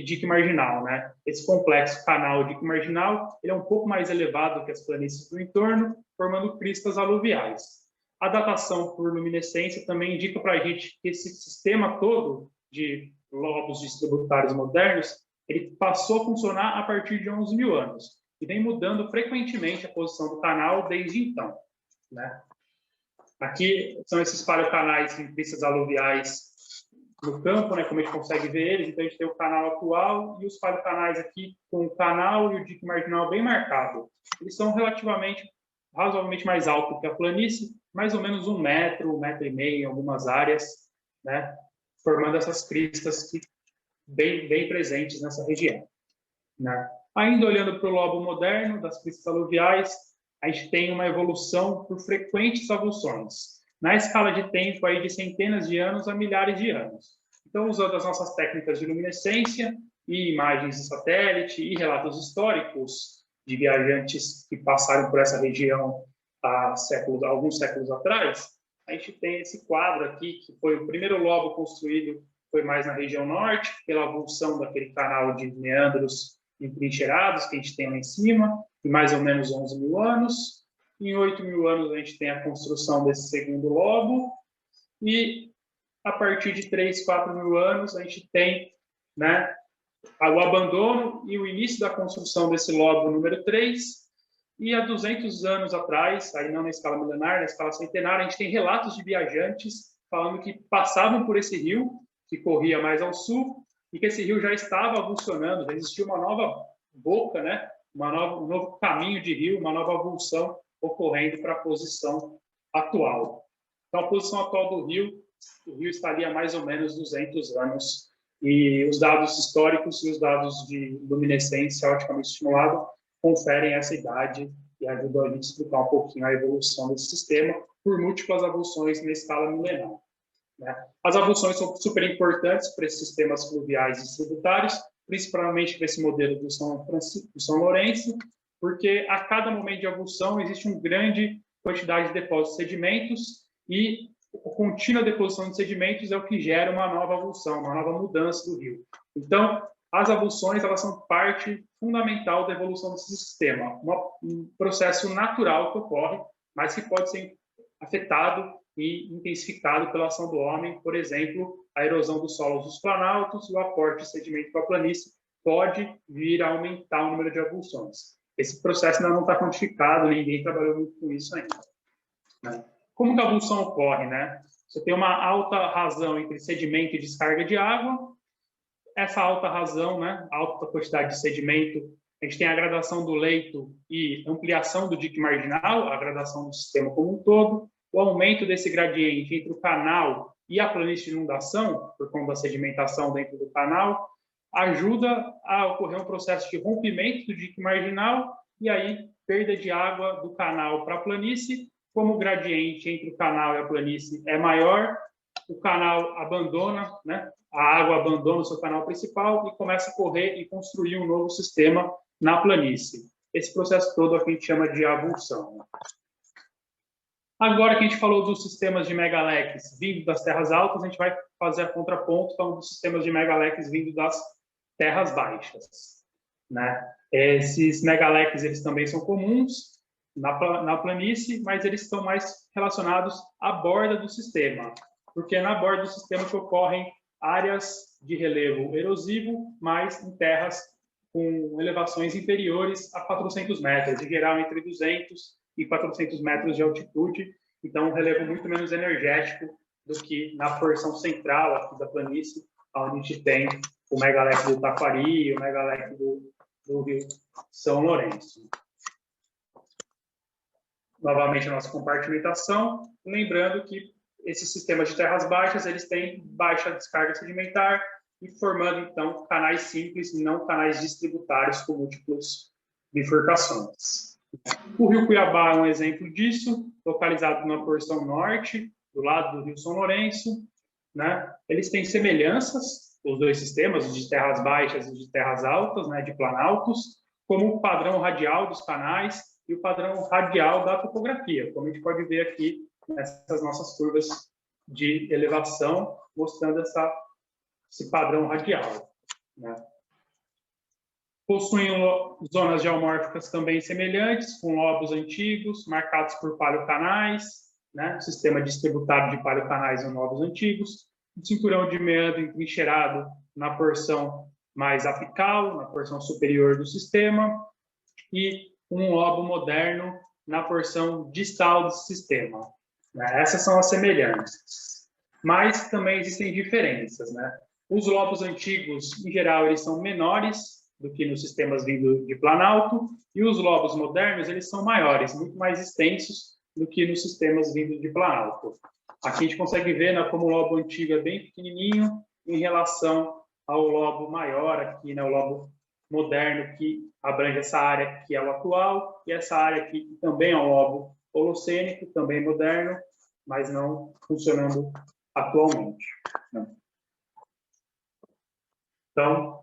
dique marginal, né? Esse complexo canal e dique marginal ele é um pouco mais elevado que as planícies do entorno, formando cristas aluviais. A datação por luminescência também indica para a gente que esse sistema todo de lobos distributários modernos ele passou a funcionar a partir de 11 mil anos e vem mudando frequentemente a posição do canal desde então, né? Aqui são esses paleocanais em cristas aluviais no campo, né, como a gente consegue ver eles. Então, a gente tem o canal atual e os paleocanais aqui com o canal e o dique marginal bem marcado. Eles são razoavelmente mais altos que a planície, mais ou menos 1 metro, 1,5 metro em algumas áreas, né, formando essas cristas que, bem presentes nessa região, né. Ainda olhando para o lobo moderno, das cristas aluviais, a gente tem uma evolução por frequentes avulsões, na escala de tempo aí de centenas de anos a milhares de anos. Então, usando as nossas técnicas de luminescência e imagens de satélite e relatos históricos de viajantes que passaram por essa região há alguns séculos atrás, a gente tem esse quadro aqui, que foi o primeiro lobo construído, foi mais na região norte, pela avulsão daquele canal de meandros entrincheirados que a gente tem lá em cima, em mais ou menos 11 mil anos. Em 8 mil anos, a gente tem a construção desse segundo lobo. E, a partir de 3, 4 mil anos, a gente tem, né, o abandono e o início da construção desse lobo número 3. E, há 200 anos atrás, aí não na escala milenar, na escala centenária, a gente tem relatos de viajantes falando que passavam por esse rio, que corria mais ao sul, e que esse rio já estava avulsionando, já existia uma nova boca, né, um novo caminho de rio, uma nova avulsão ocorrendo para a posição atual. Então, a posição atual do rio, o rio está ali há mais ou menos 200 anos, e os dados históricos e os dados de luminescência oticamente estimulada conferem essa idade e ajudam a gente a explicar um pouquinho a evolução desse sistema por múltiplas avulsões na escala milenar, né? As avulsões são super importantes para esses sistemas fluviais distributários, principalmente para esse modelo do São Lourenço, porque a cada momento de avulsão existe uma grande quantidade de depósitos de sedimentos e a contínua deposição de sedimentos é o que gera uma nova avulsão, uma nova mudança do rio. Então, as avulsões elas são parte fundamental da evolução desse sistema, um processo natural que ocorre, mas que pode ser afetado e intensificado pela ação do homem, por exemplo, a erosão dos solos dos planaltos e o aporte de sedimento para a planície pode vir a aumentar o número de avulsões. Esse processo ainda não está quantificado, ninguém trabalhou muito com isso ainda, né? Como que a avulsão ocorre, né? Você tem uma alta razão entre sedimento e descarga de água. Essa alta razão, né, alta quantidade de sedimento, a gente tem a gradação do leito e ampliação do dique marginal, a gradação do sistema como um todo. O aumento desse gradiente entre o canal e a planície de inundação, por conta da sedimentação dentro do canal, ajuda a ocorrer um processo de rompimento do dique marginal e aí perda de água do canal para a planície. Como o gradiente entre o canal e a planície é maior, o canal abandona, né? A água abandona o seu canal principal e começa a correr e construir um novo sistema na planície. Esse processo todo a gente chama de avulsão. Agora que a gente falou dos sistemas de megaleques vindo das terras altas, a gente vai fazer a contraponto então, dos sistemas de megaleques vindo das terras baixas, né? Esses megaleques, eles também são comuns na planície, mas eles estão mais relacionados à borda do sistema, porque é na borda do sistema que ocorrem áreas de relevo erosivo, mas em terras com elevações inferiores a 400 metros, em geral entre 200 e 400 metros de altitude, então um relevo muito menos energético do que na porção central aqui da planície, onde a gente tem o megaleque do Taquari, o megaleque do Rio São Lourenço. Novamente a nossa compartimentação, lembrando que esses sistemas de terras baixas, eles têm baixa descarga sedimentar e formando, então, canais simples e não canais distributários com múltiplas bifurcações. O Rio Cuiabá é um exemplo disso, localizado na porção norte, do lado do Rio São Lourenço, né? Eles têm semelhanças, os dois sistemas, de terras baixas e de terras altas, né, de planaltos, como o padrão radial dos canais e o padrão radial da topografia, como a gente pode ver aqui nessas nossas curvas de elevação, mostrando esse padrão radial, né? Possuem zonas geomórficas também semelhantes, com lobos antigos, marcados por paleocanais, né? Sistema distributário de paleocanais em lobos antigos, um cinturão de meandro entrincheirado na porção mais apical, na porção superior do sistema, e um lobo moderno na porção distal do sistema. Essas são as semelhanças. Mas também existem diferenças, né? Os lobos antigos, em geral, eles são menores do que nos sistemas vindo de planalto, e os lobos modernos, eles são maiores, muito mais extensos do que nos sistemas vindo de planalto. Aqui a gente consegue ver, né, como o lobo antigo é bem pequenininho em relação ao lobo maior, aqui, né, o lobo moderno, que abrange essa área que é o atual, e essa área aqui que também é um lobo holocênico, também moderno, mas não funcionando atualmente, né? Então,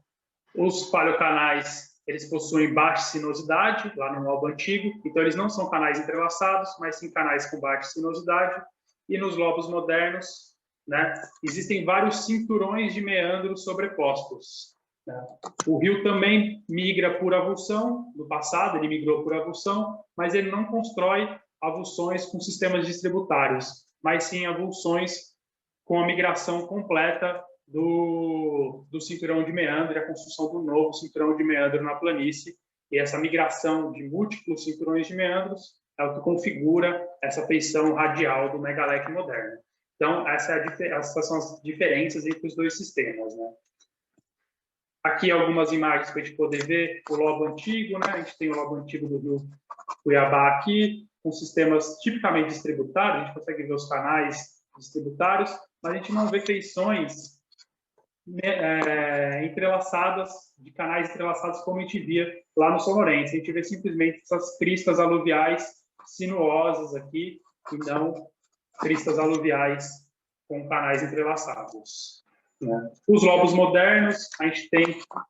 os paleocanais, eles possuem baixa sinuosidade, lá no lobo antigo, então eles não são canais entrelaçados, mas sim canais com baixa sinuosidade, e nos lobos modernos, né, existem vários cinturões de meandros sobrepostos, né? O rio também migra por avulsão, no passado ele migrou por avulsão, mas ele não constrói avulsões com sistemas distributários, mas sim avulsões com a migração completa do cinturão de meandro e a construção do novo cinturão de meandro na planície. E essa migração de múltiplos cinturões de meandros é o que configura essa feição radial do megaleque moderno. Então, essas são as diferenças entre os dois sistemas, né? Aqui algumas imagens para a gente poder ver o lobo antigo, né? A gente tem o lobo antigo do Rio Cuiabá aqui, com sistemas tipicamente distributários, a gente consegue ver os canais distributários, mas a gente não vê feições entrelaçadas, de canais entrelaçados como a gente via lá no São Lourenço. A gente vê simplesmente essas cristas aluviais sinuosas aqui, e não cristas aluviais com canais entrelaçados, né? Os lobos modernos, a gente tem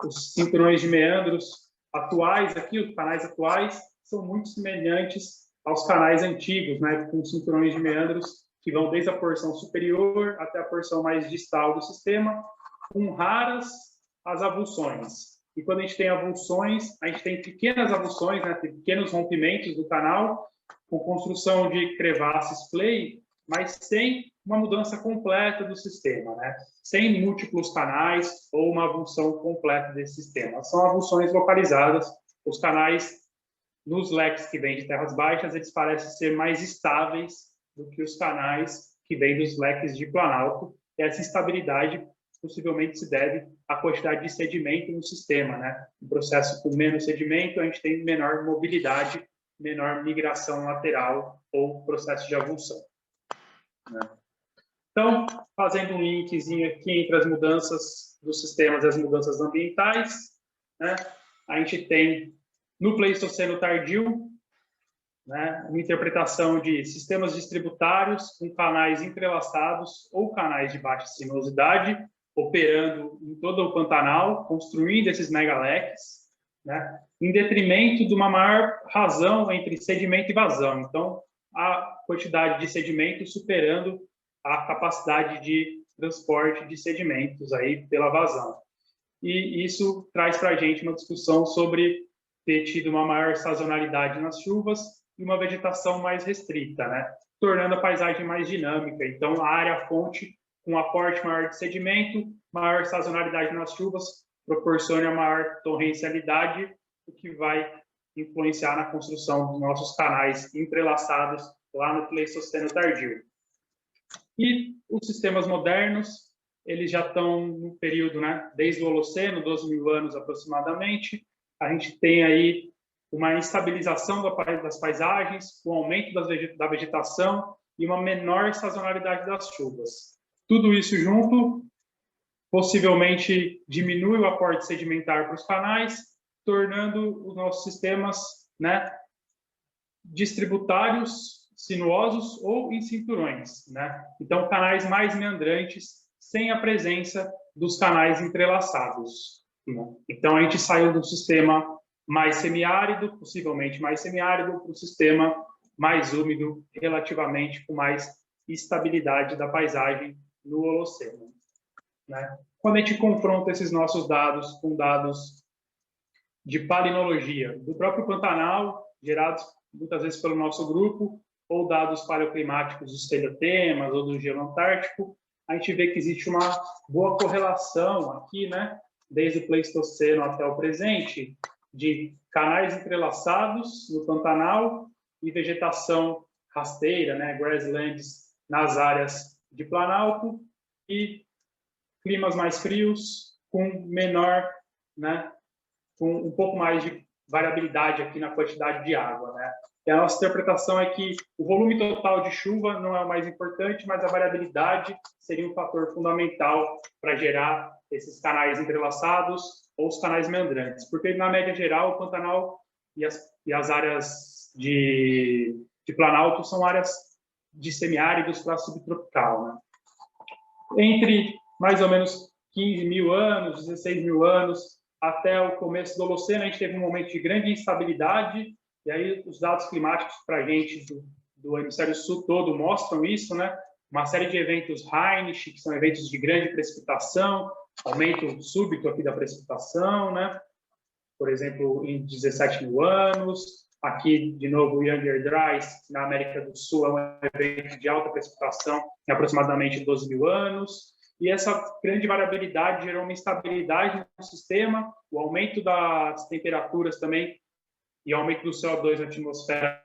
os cinturões de meandros atuais aqui, os canais atuais, são muito semelhantes aos canais antigos, né, com cinturões de meandros que vão desde a porção superior até a porção mais distal do sistema, com raras as avulsões. E quando a gente tem avulsões, a gente tem pequenas avulsões, né, tem pequenos rompimentos do canal, com construção de crevasses clay, mas sem uma mudança completa do sistema, né? Sem múltiplos canais ou uma avulsão completa desse sistema. São avulsões localizadas. Os canais nos leques que vêm de terras baixas, eles parecem ser mais estáveis do que os canais que vêm dos leques de planalto. E essa instabilidade possivelmente se deve à quantidade de sedimento no sistema, né? Um processo com menos sedimento, a gente tem menor mobilidade, menor migração lateral ou processo de avulsão, né? Então, fazendo um linkzinho aqui entre as mudanças dos sistemas e as mudanças ambientais, né? A gente tem no Pleistoceno tardio, né, uma interpretação de sistemas distributários com canais entrelaçados ou canais de baixa sinuosidade, operando em todo o Pantanal, construindo esses megaleques, né, em detrimento de uma maior razão entre sedimento e vazão. Então, a quantidade de sedimentos superando a capacidade de transporte de sedimentos aí pela vazão. E isso traz para a gente uma discussão sobre ter tido uma maior sazonalidade nas chuvas e uma vegetação mais restrita, né? Tornando a paisagem mais dinâmica. Então, a área-fonte, com um aporte maior de sedimento, maior sazonalidade nas chuvas, proporciona maior torrencialidade, o que vai influenciar na construção dos nossos canais entrelaçados lá no Pleistoceno tardio. E os sistemas modernos, eles já estão no período, né, desde o Holoceno, 12.000 anos aproximadamente. A gente tem aí uma instabilização das paisagens, o aumento da vegetação e uma menor sazonalidade das chuvas. Tudo isso junto, possivelmente diminui o aporte sedimentar para os canais, tornando os nossos sistemas, né, distributários, sinuosos ou em cinturões, né? Então, canais mais meandrantes, sem a presença dos canais entrelaçados. Então, a gente saiu do sistema mais semiárido, possivelmente mais semiárido, para o sistema mais úmido, relativamente com mais estabilidade da paisagem no Holoceno, né? Quando a gente confronta esses nossos dados com dados de palinologia do próprio Pantanal, gerados muitas vezes pelo nosso grupo, ou dados paleoclimáticos dos teliotemas ou do gelo antártico, a gente vê que existe uma boa correlação aqui, né, desde o Pleistoceno até o presente, de canais entrelaçados no Pantanal e vegetação rasteira, né, grasslands, nas áreas de Planalto, e climas mais frios, com menor, né, com um pouco mais de variabilidade aqui na quantidade de água, né? E a nossa interpretação é que o volume total de chuva não é o mais importante, mas a variabilidade seria um fator fundamental para gerar esses canais entrelaçados ou os canais meandrantes, porque na média geral o Pantanal e as áreas de Planalto são áreas de semiáridos para subtropical, né? Entre mais ou menos 15.000 anos, 16.000 anos, até o começo do Holoceno, a gente teve um momento de grande instabilidade, e aí os dados climáticos para a gente do hemisfério sul todo mostram isso, né? Uma série de eventos Heinrich, que são eventos de grande precipitação, aumento súbito aqui da precipitação, né? Por exemplo, em 17.000 anos. Aqui, de novo, o Younger Dries, na América do Sul, é um evento de alta precipitação em aproximadamente 12.000 anos. E essa grande variabilidade gerou uma instabilidade no sistema, o aumento das temperaturas também e o aumento do CO2 na atmosfera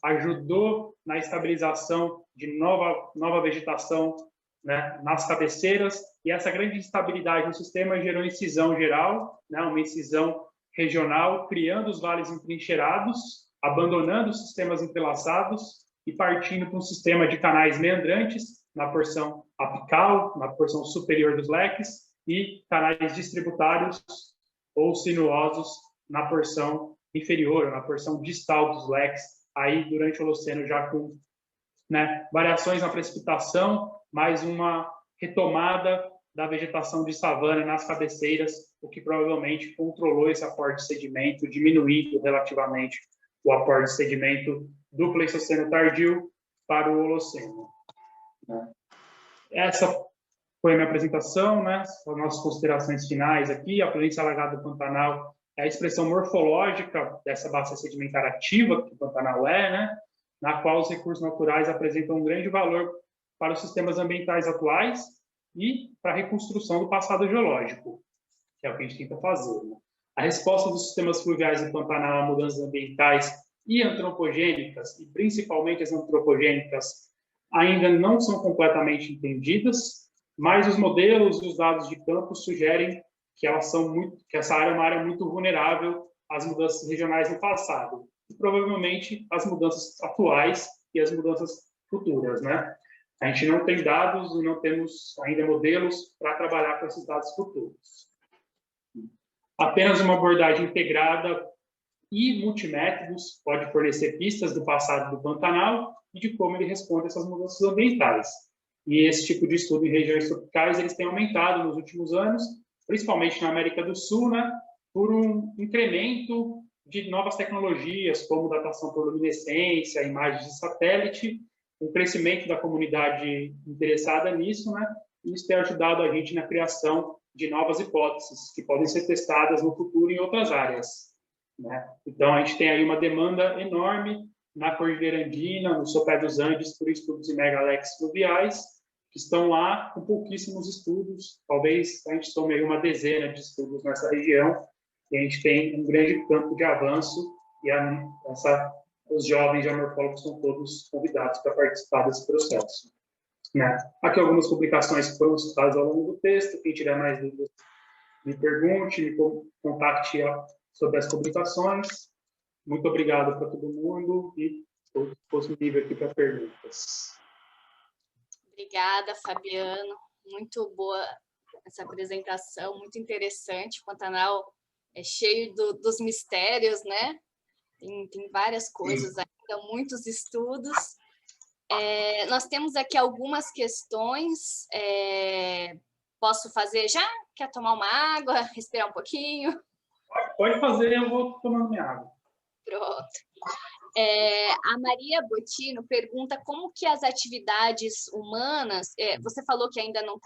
ajudou na estabilização de nova vegetação, né, nas cabeceiras, e essa grande instabilidade no sistema gerou incisão geral, né, uma incisão regional, criando os vales entrincheirados, abandonando os sistemas entrelaçados e partindo para um sistema de canais meandrantes, na porção apical, na porção superior dos leques, e canais distributários ou sinuosos na porção inferior, na porção distal dos leques, aí durante o Holoceno já com, né, variações na precipitação, mais uma retomada da vegetação de savana nas cabeceiras, o que provavelmente controlou esse aporte de sedimento, diminuindo relativamente o aporte de sedimento do Pleistoceno tardio para o Holoceno. Essa foi a minha apresentação, né? As nossas considerações finais aqui. A planície alagada do Pantanal é a expressão morfológica dessa bacia sedimentar ativa que o Pantanal é, né? Na qual os recursos naturais apresentam um grande valor para os sistemas ambientais atuais e para a reconstrução do passado geológico, que é o que a gente tenta fazer, né? A resposta dos sistemas fluviais do Pantanal a mudanças ambientais e antropogênicas, e principalmente as antropogênicas, ainda não são completamente entendidas, mas os modelos e os dados de campo sugerem que essa área é uma área muito vulnerável às mudanças regionais no passado, e provavelmente às mudanças atuais e às mudanças futuras, né? A gente não tem dados e não temos ainda modelos para trabalhar com esses dados futuros. Apenas uma abordagem integrada e multimétodos pode fornecer pistas do passado do Pantanal e de como ele responde a essas mudanças ambientais. E esse tipo de estudo em regiões tropicais eles têm aumentado nos últimos anos, principalmente na América do Sul, né, por um incremento de novas tecnologias, como datação por luminescência, imagens de satélite, o crescimento da comunidade interessada nisso, né? E isso tem ajudado a gente na criação de novas hipóteses que podem ser testadas no futuro em outras áreas, né? Então, a gente tem aí uma demanda enorme na Cordilheira Andina, no sopé dos Andes, por estudos de megalex fluviais, que estão lá com pouquíssimos estudos. Talvez a gente tome aí uma dezena de estudos nessa região, e a gente tem um grande campo de avanço, e os jovens geomorfólogos são todos convidados para participar desse processo, né? Aqui algumas publicações que foram citadas ao longo do texto. Quem tiver mais dúvidas, me pergunte, me contacte sobre as publicações. Muito obrigado para todo mundo e estou disponível aqui para perguntas. Obrigada, Fabiano. Muito boa essa apresentação, muito interessante. O Pantanal é cheio dos mistérios, né? Tem várias coisas ainda, muitos estudos. Nós temos aqui algumas questões. Posso fazer já? Quer tomar uma água, respirar um pouquinho? Pode fazer, eu vou tomando minha água. Pronto. A Maria Botino pergunta como que as atividades humanas, você falou que ainda não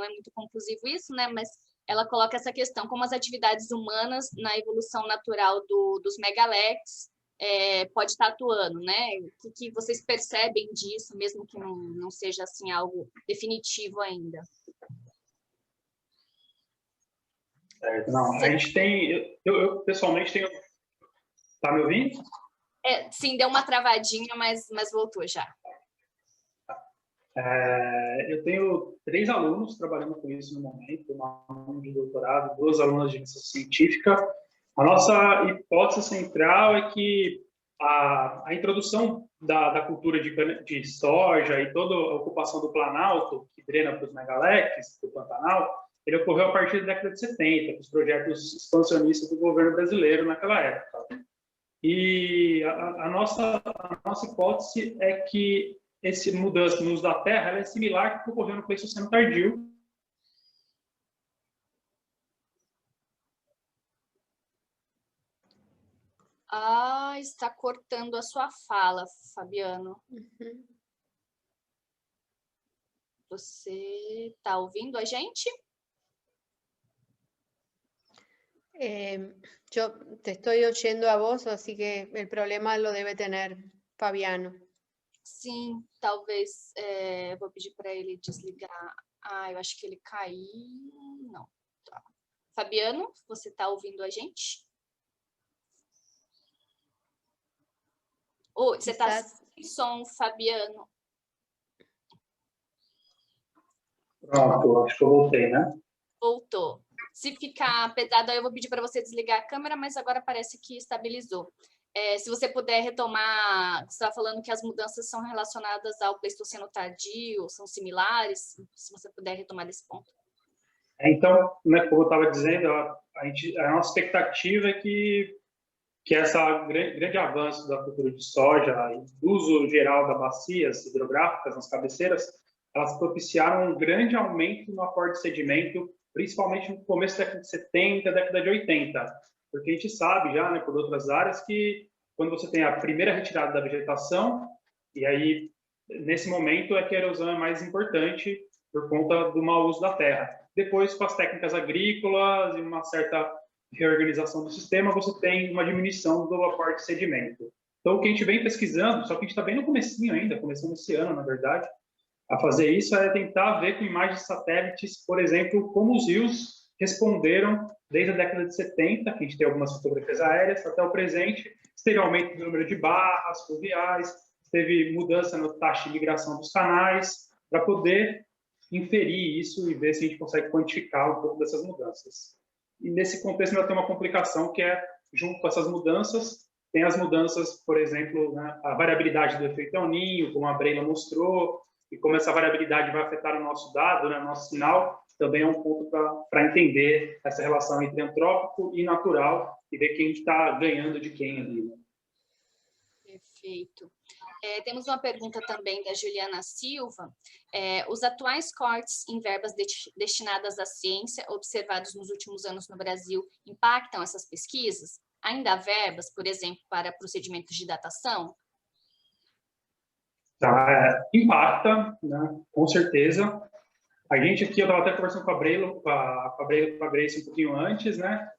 é muito conclusivo isso, né? Mas ela coloca essa questão, como as atividades humanas na evolução natural dos megalex pode estar atuando, né? O que vocês percebem disso, mesmo que não seja assim algo definitivo ainda? Não, a gente tem, eu pessoalmente tenho, tá me ouvindo? Sim, deu uma travadinha, mas voltou já. Eu tenho 3 alunos trabalhando com isso no momento, uma aluna de doutorado, 2 alunas de iniciação científica. A nossa hipótese central é que a introdução da cultura de soja e toda a ocupação do Planalto, que drena para os megalex, do Pantanal, ele ocorreu a partir da década de 70, com os projetos expansionistas do governo brasileiro naquela época. E a nossa hipótese é que essa mudança no uso da terra ela é similar ao que ocorreu no Pleistoceno tardio. Está cortando a sua fala, Fabiano. Uhum. Você está ouvindo a gente? Yo te estoy oyendo a vos, así que el problema lo debe tener Fabiano. Sim, talvez. Vou pedir para ele desligar. Eu acho que ele caiu. Não. Tá. Fabiano, você está ouvindo a gente? Você está sem som, Fabiano. Pronto, acho que eu voltei, né? Voltou. Se ficar pesado, aí eu vou pedir para você desligar a câmera, mas agora parece que estabilizou. Se você puder retomar, você estava falando que as mudanças são relacionadas ao Pleistoceno tardio, são similares, se você puder retomar desse ponto. Então, né, como eu estava dizendo, a nossa expectativa é que essa grande avanço da cultura de soja e do uso geral das bacias hidrográficas nas cabeceiras, elas propiciaram um grande aumento no aporte de sedimento, principalmente no começo da década de 70, década de 80, porque a gente sabe já, né, por outras áreas, que quando você tem a primeira retirada da vegetação, e aí, nesse momento, é que a erosão é mais importante por conta do mau uso da terra. Depois, com as técnicas agrícolas e uma certa reorganização do sistema, você tem uma diminuição do aporte de sedimento. Então, o que a gente vem pesquisando, só que a gente está bem no comecinho ainda, começando esse ano, na verdade, a fazer isso é tentar ver com imagens de satélites, por exemplo, como os rios responderam desde a década de 70, que a gente tem algumas fotografias aéreas, até o presente. Teve aumento do número de barras fluviais, teve mudança na taxa de migração dos canais, para poder inferir isso e ver se a gente consegue quantificar um pouco dessas mudanças. E nesse contexto ainda tem uma complicação que é, junto com essas mudanças, tem as mudanças, por exemplo, né, a variabilidade do efeito El Niño, como a Breila mostrou, e como essa variabilidade vai afetar o nosso dado, né, nosso sinal, também é um ponto para entender essa relação entre antrópico e natural e ver quem está ganhando de quem ali. Né? Perfeito. Temos uma pergunta também da Juliana Silva. Os atuais cortes em verbas destinadas à ciência observados nos últimos anos no Brasil impactam essas pesquisas? ainda há verbas, por exemplo, para procedimentos de datação? Tá, impacta, né? Com certeza. A gente aqui, eu estava até conversando com a Grace um pouquinho antes, né?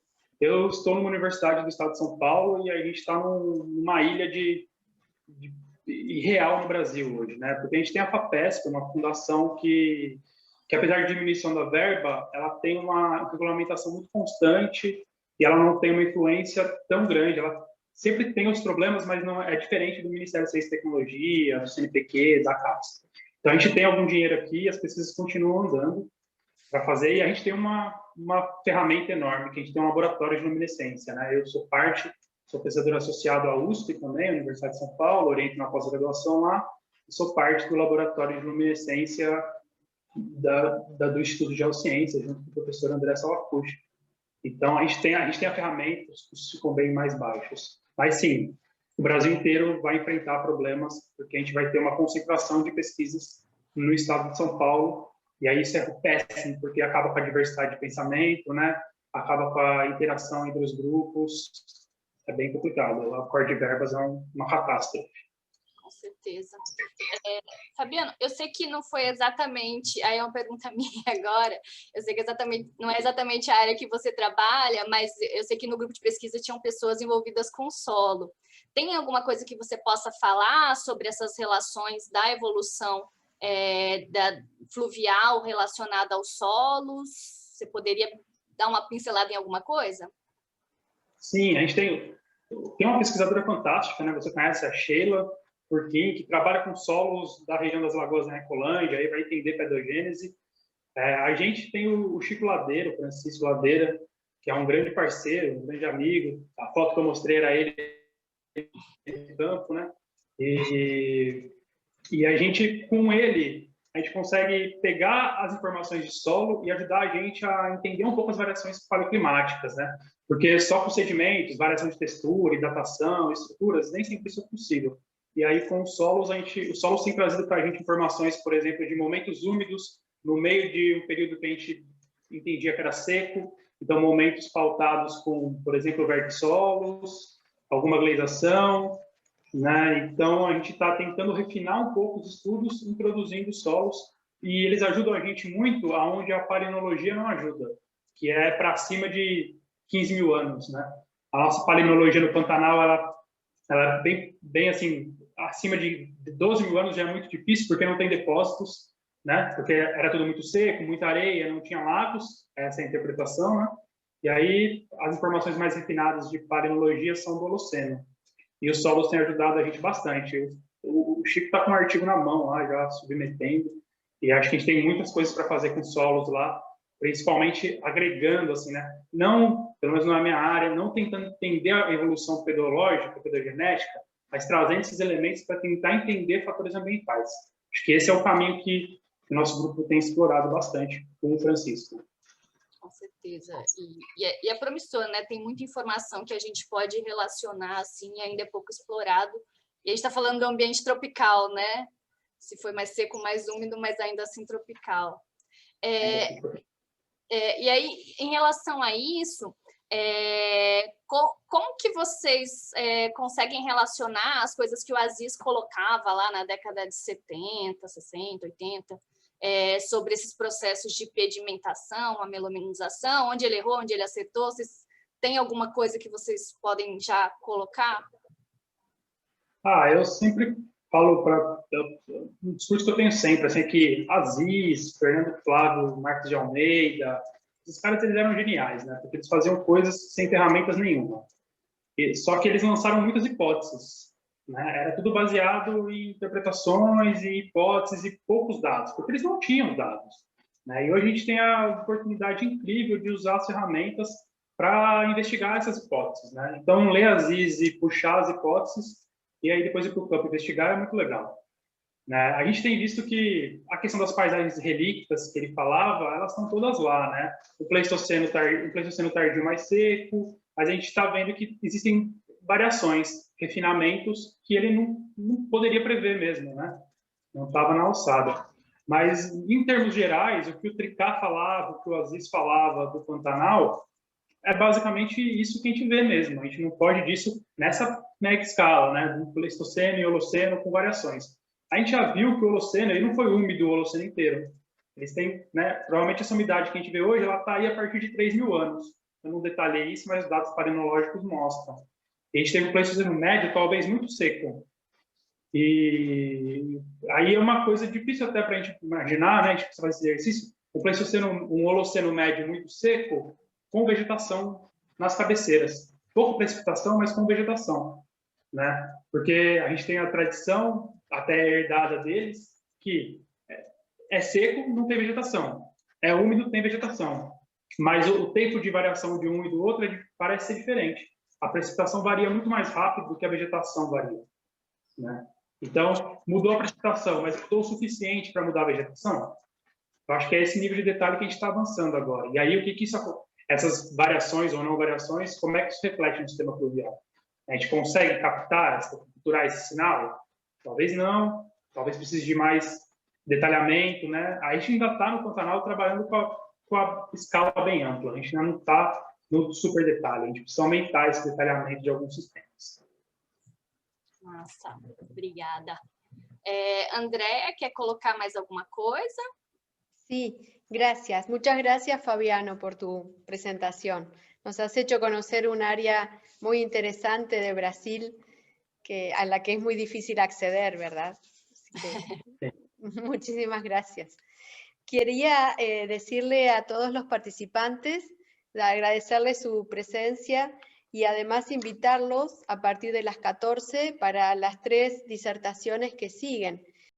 Eu estou numa universidade do estado de São Paulo e a gente está numa ilha irreal no Brasil hoje, né? Porque a gente tem a FAPESP, uma fundação que apesar de diminuição da verba, ela tem uma regulamentação muito constante e ela não tem uma influência tão grande. Ela sempre tem os problemas, mas não é diferente do Ministério da Ciência e Tecnologia, do CNPq, da CAPES. Então, a gente tem algum dinheiro aqui, as pesquisas continuam andando para fazer, e a gente tem uma ferramenta enorme, que a gente tem um laboratório de luminescência, né? Eu sou pesquisador associado à USP também, Universidade de São Paulo, oriento na pós-graduação lá, e sou parte do laboratório de luminescência do Instituto de Geociências, junto com o professor André Salacucci. Então, a gente tem a ferramenta, os custos ficam bem mais baixos. Mas, sim, o Brasil inteiro vai enfrentar problemas, porque a gente vai ter uma concentração de pesquisas no estado de São Paulo, e aí isso é péssimo, porque acaba com a diversidade de pensamento, né? Acaba com a interação entre os grupos, é bem complicado. O corte de verbas é uma catástrofe. Com certeza. Fabiano, eu sei que não foi exatamente, aí é uma pergunta minha agora, eu sei que não é exatamente a área que você trabalha, mas eu sei que no grupo de pesquisa tinham pessoas envolvidas com solo. Tem alguma coisa que você possa falar sobre essas relações da evolução da fluvial relacionada aos solos? Você poderia dar uma pincelada em alguma coisa? Sim, a gente tem uma pesquisadora fantástica, né? Você conhece a Sheila Furquim, que trabalha com solos da região das Lagoas da Ecolândia, aí vai entender pedogênese. A gente tem o Chico Ladeira, o Francisco Ladeira, que é um grande parceiro, um grande amigo. A foto que eu mostrei era ele no campo, né? E a gente, com ele, a gente consegue pegar as informações de solo e ajudar a gente a entender um pouco as variações paleoclimáticas, né? Porque só com sedimentos, variação de textura, hidratação, estruturas, nem sempre isso é possível. E aí, com os solos, o solo tem trazido para a gente informações, por exemplo, de momentos úmidos no meio de um período que a gente entendia que era seco, então momentos pautados com, por exemplo, vertissolos, alguma gleisação, né? Então, a gente está tentando refinar um pouco os estudos, introduzindo solos, e eles ajudam a gente muito aonde a paleontologia não ajuda, que é para cima de 15 mil anos, né? A nossa paleontologia no Pantanal, ela é bem assim, acima de 12 mil anos já é muito difícil, porque não tem depósitos, né? Porque era tudo muito seco, muita areia, não tinha lagos, essa é a interpretação, né? E aí, as informações mais refinadas de paleontologia são do Holoceno. E os solos têm ajudado a gente bastante. O Chico está com um artigo na mão lá, já submetendo, e acho que a gente tem muitas coisas para fazer com solos lá, principalmente agregando, assim, né? Não, pelo menos na minha área, não tentando entender a evolução pedológica, pedogenética, mas trazendo esses elementos para tentar entender fatores ambientais. Acho que esse é o caminho que o nosso grupo tem explorado bastante com o Francisco. Com certeza. E é promissor, né? Tem muita informação que a gente pode relacionar, assim, e ainda é pouco explorado. E a gente está falando do ambiente tropical, né? Se foi mais seco, mais úmido, mas ainda assim tropical. E aí, em relação a isso, como que vocês conseguem relacionar as coisas que o Aziz colocava lá na década de 70, 60, 80, sobre esses processos de pedimentação, a melominização, onde ele errou, onde ele acertou? Vocês têm alguma coisa que vocês podem já colocar? Eu sempre falo um discurso que eu tenho sempre, assim, que Aziz, Fernando Flávio, Marcos de Almeida, esses caras, eles eram geniais, né? Porque eles faziam coisas sem ferramentas nenhuma. Só que eles lançaram muitas hipóteses, né? Era tudo baseado em interpretações e hipóteses e poucos dados, porque eles não tinham dados, né? E hoje a gente tem a oportunidade incrível de usar as ferramentas para investigar essas hipóteses, né? Então, ler Aziz e puxar as hipóteses e aí depois ir para o campo investigar é muito legal, né? A gente tem visto que a questão das paisagens relíquitas que ele falava, elas estão todas lá, né? O Pleistoceno tardio mais seco, mas a gente está vendo que existem variações, refinamentos que ele não poderia prever mesmo, né? Não estava na alçada. Mas, em termos gerais, o que o Tricá falava, o que o Aziz falava do Pantanal, é basicamente isso que a gente vê mesmo. A gente não foge disso nessa mega escala, né? Do Pleistoceno e Holoceno com variações. A gente já viu que o Holoceno ele não foi úmido o Holoceno inteiro. Eles têm, né? Provavelmente essa umidade que a gente vê hoje, ela está aí a partir de 3.000 anos. Eu não detalhei isso, mas os dados palinológicos mostram. E a gente teve um Pleistoceno médio, talvez muito seco. E aí é uma coisa difícil até para a gente imaginar, né? A gente precisa fazer esse exercício. O Pleistoceno, um Holoceno médio muito seco, com vegetação nas cabeceiras. Pouca precipitação, mas com vegetação, né? Porque a gente tem a tradição, até herdada deles, que é seco, não tem vegetação. É úmido, tem vegetação. Mas o tempo de variação de um e do outro parece ser diferente. A precipitação varia muito mais rápido do que a vegetação varia, né? Então, mudou a precipitação, mas mudou o suficiente para mudar a vegetação? Eu acho que é esse nível de detalhe que a gente está avançando agora. E aí, o que essas variações ou não variações, como é que isso reflete no sistema fluvial? A gente consegue capturar esse sinal? Talvez não, talvez precise de mais detalhamento, né? A gente ainda está no Pantanal trabalhando com a escala bem ampla, a gente ainda não está no super detalhe, a gente precisa aumentar esse detalhamento de alguns sistemas. Nossa, obrigada. Andrea, quer colocar mais alguma coisa? Sí, gracias. Muchas gracias, Fabiano, por tu presentación. Nos has hecho conocer un área muy interesante de Brasil a la que es muy difícil acceder, ¿verdad? Así que, muchísimas gracias. Quería decirle a todos los participantes, agradecerles su presencia y además invitarlos a partir de las 14 para las 3 disertaciones que siguen.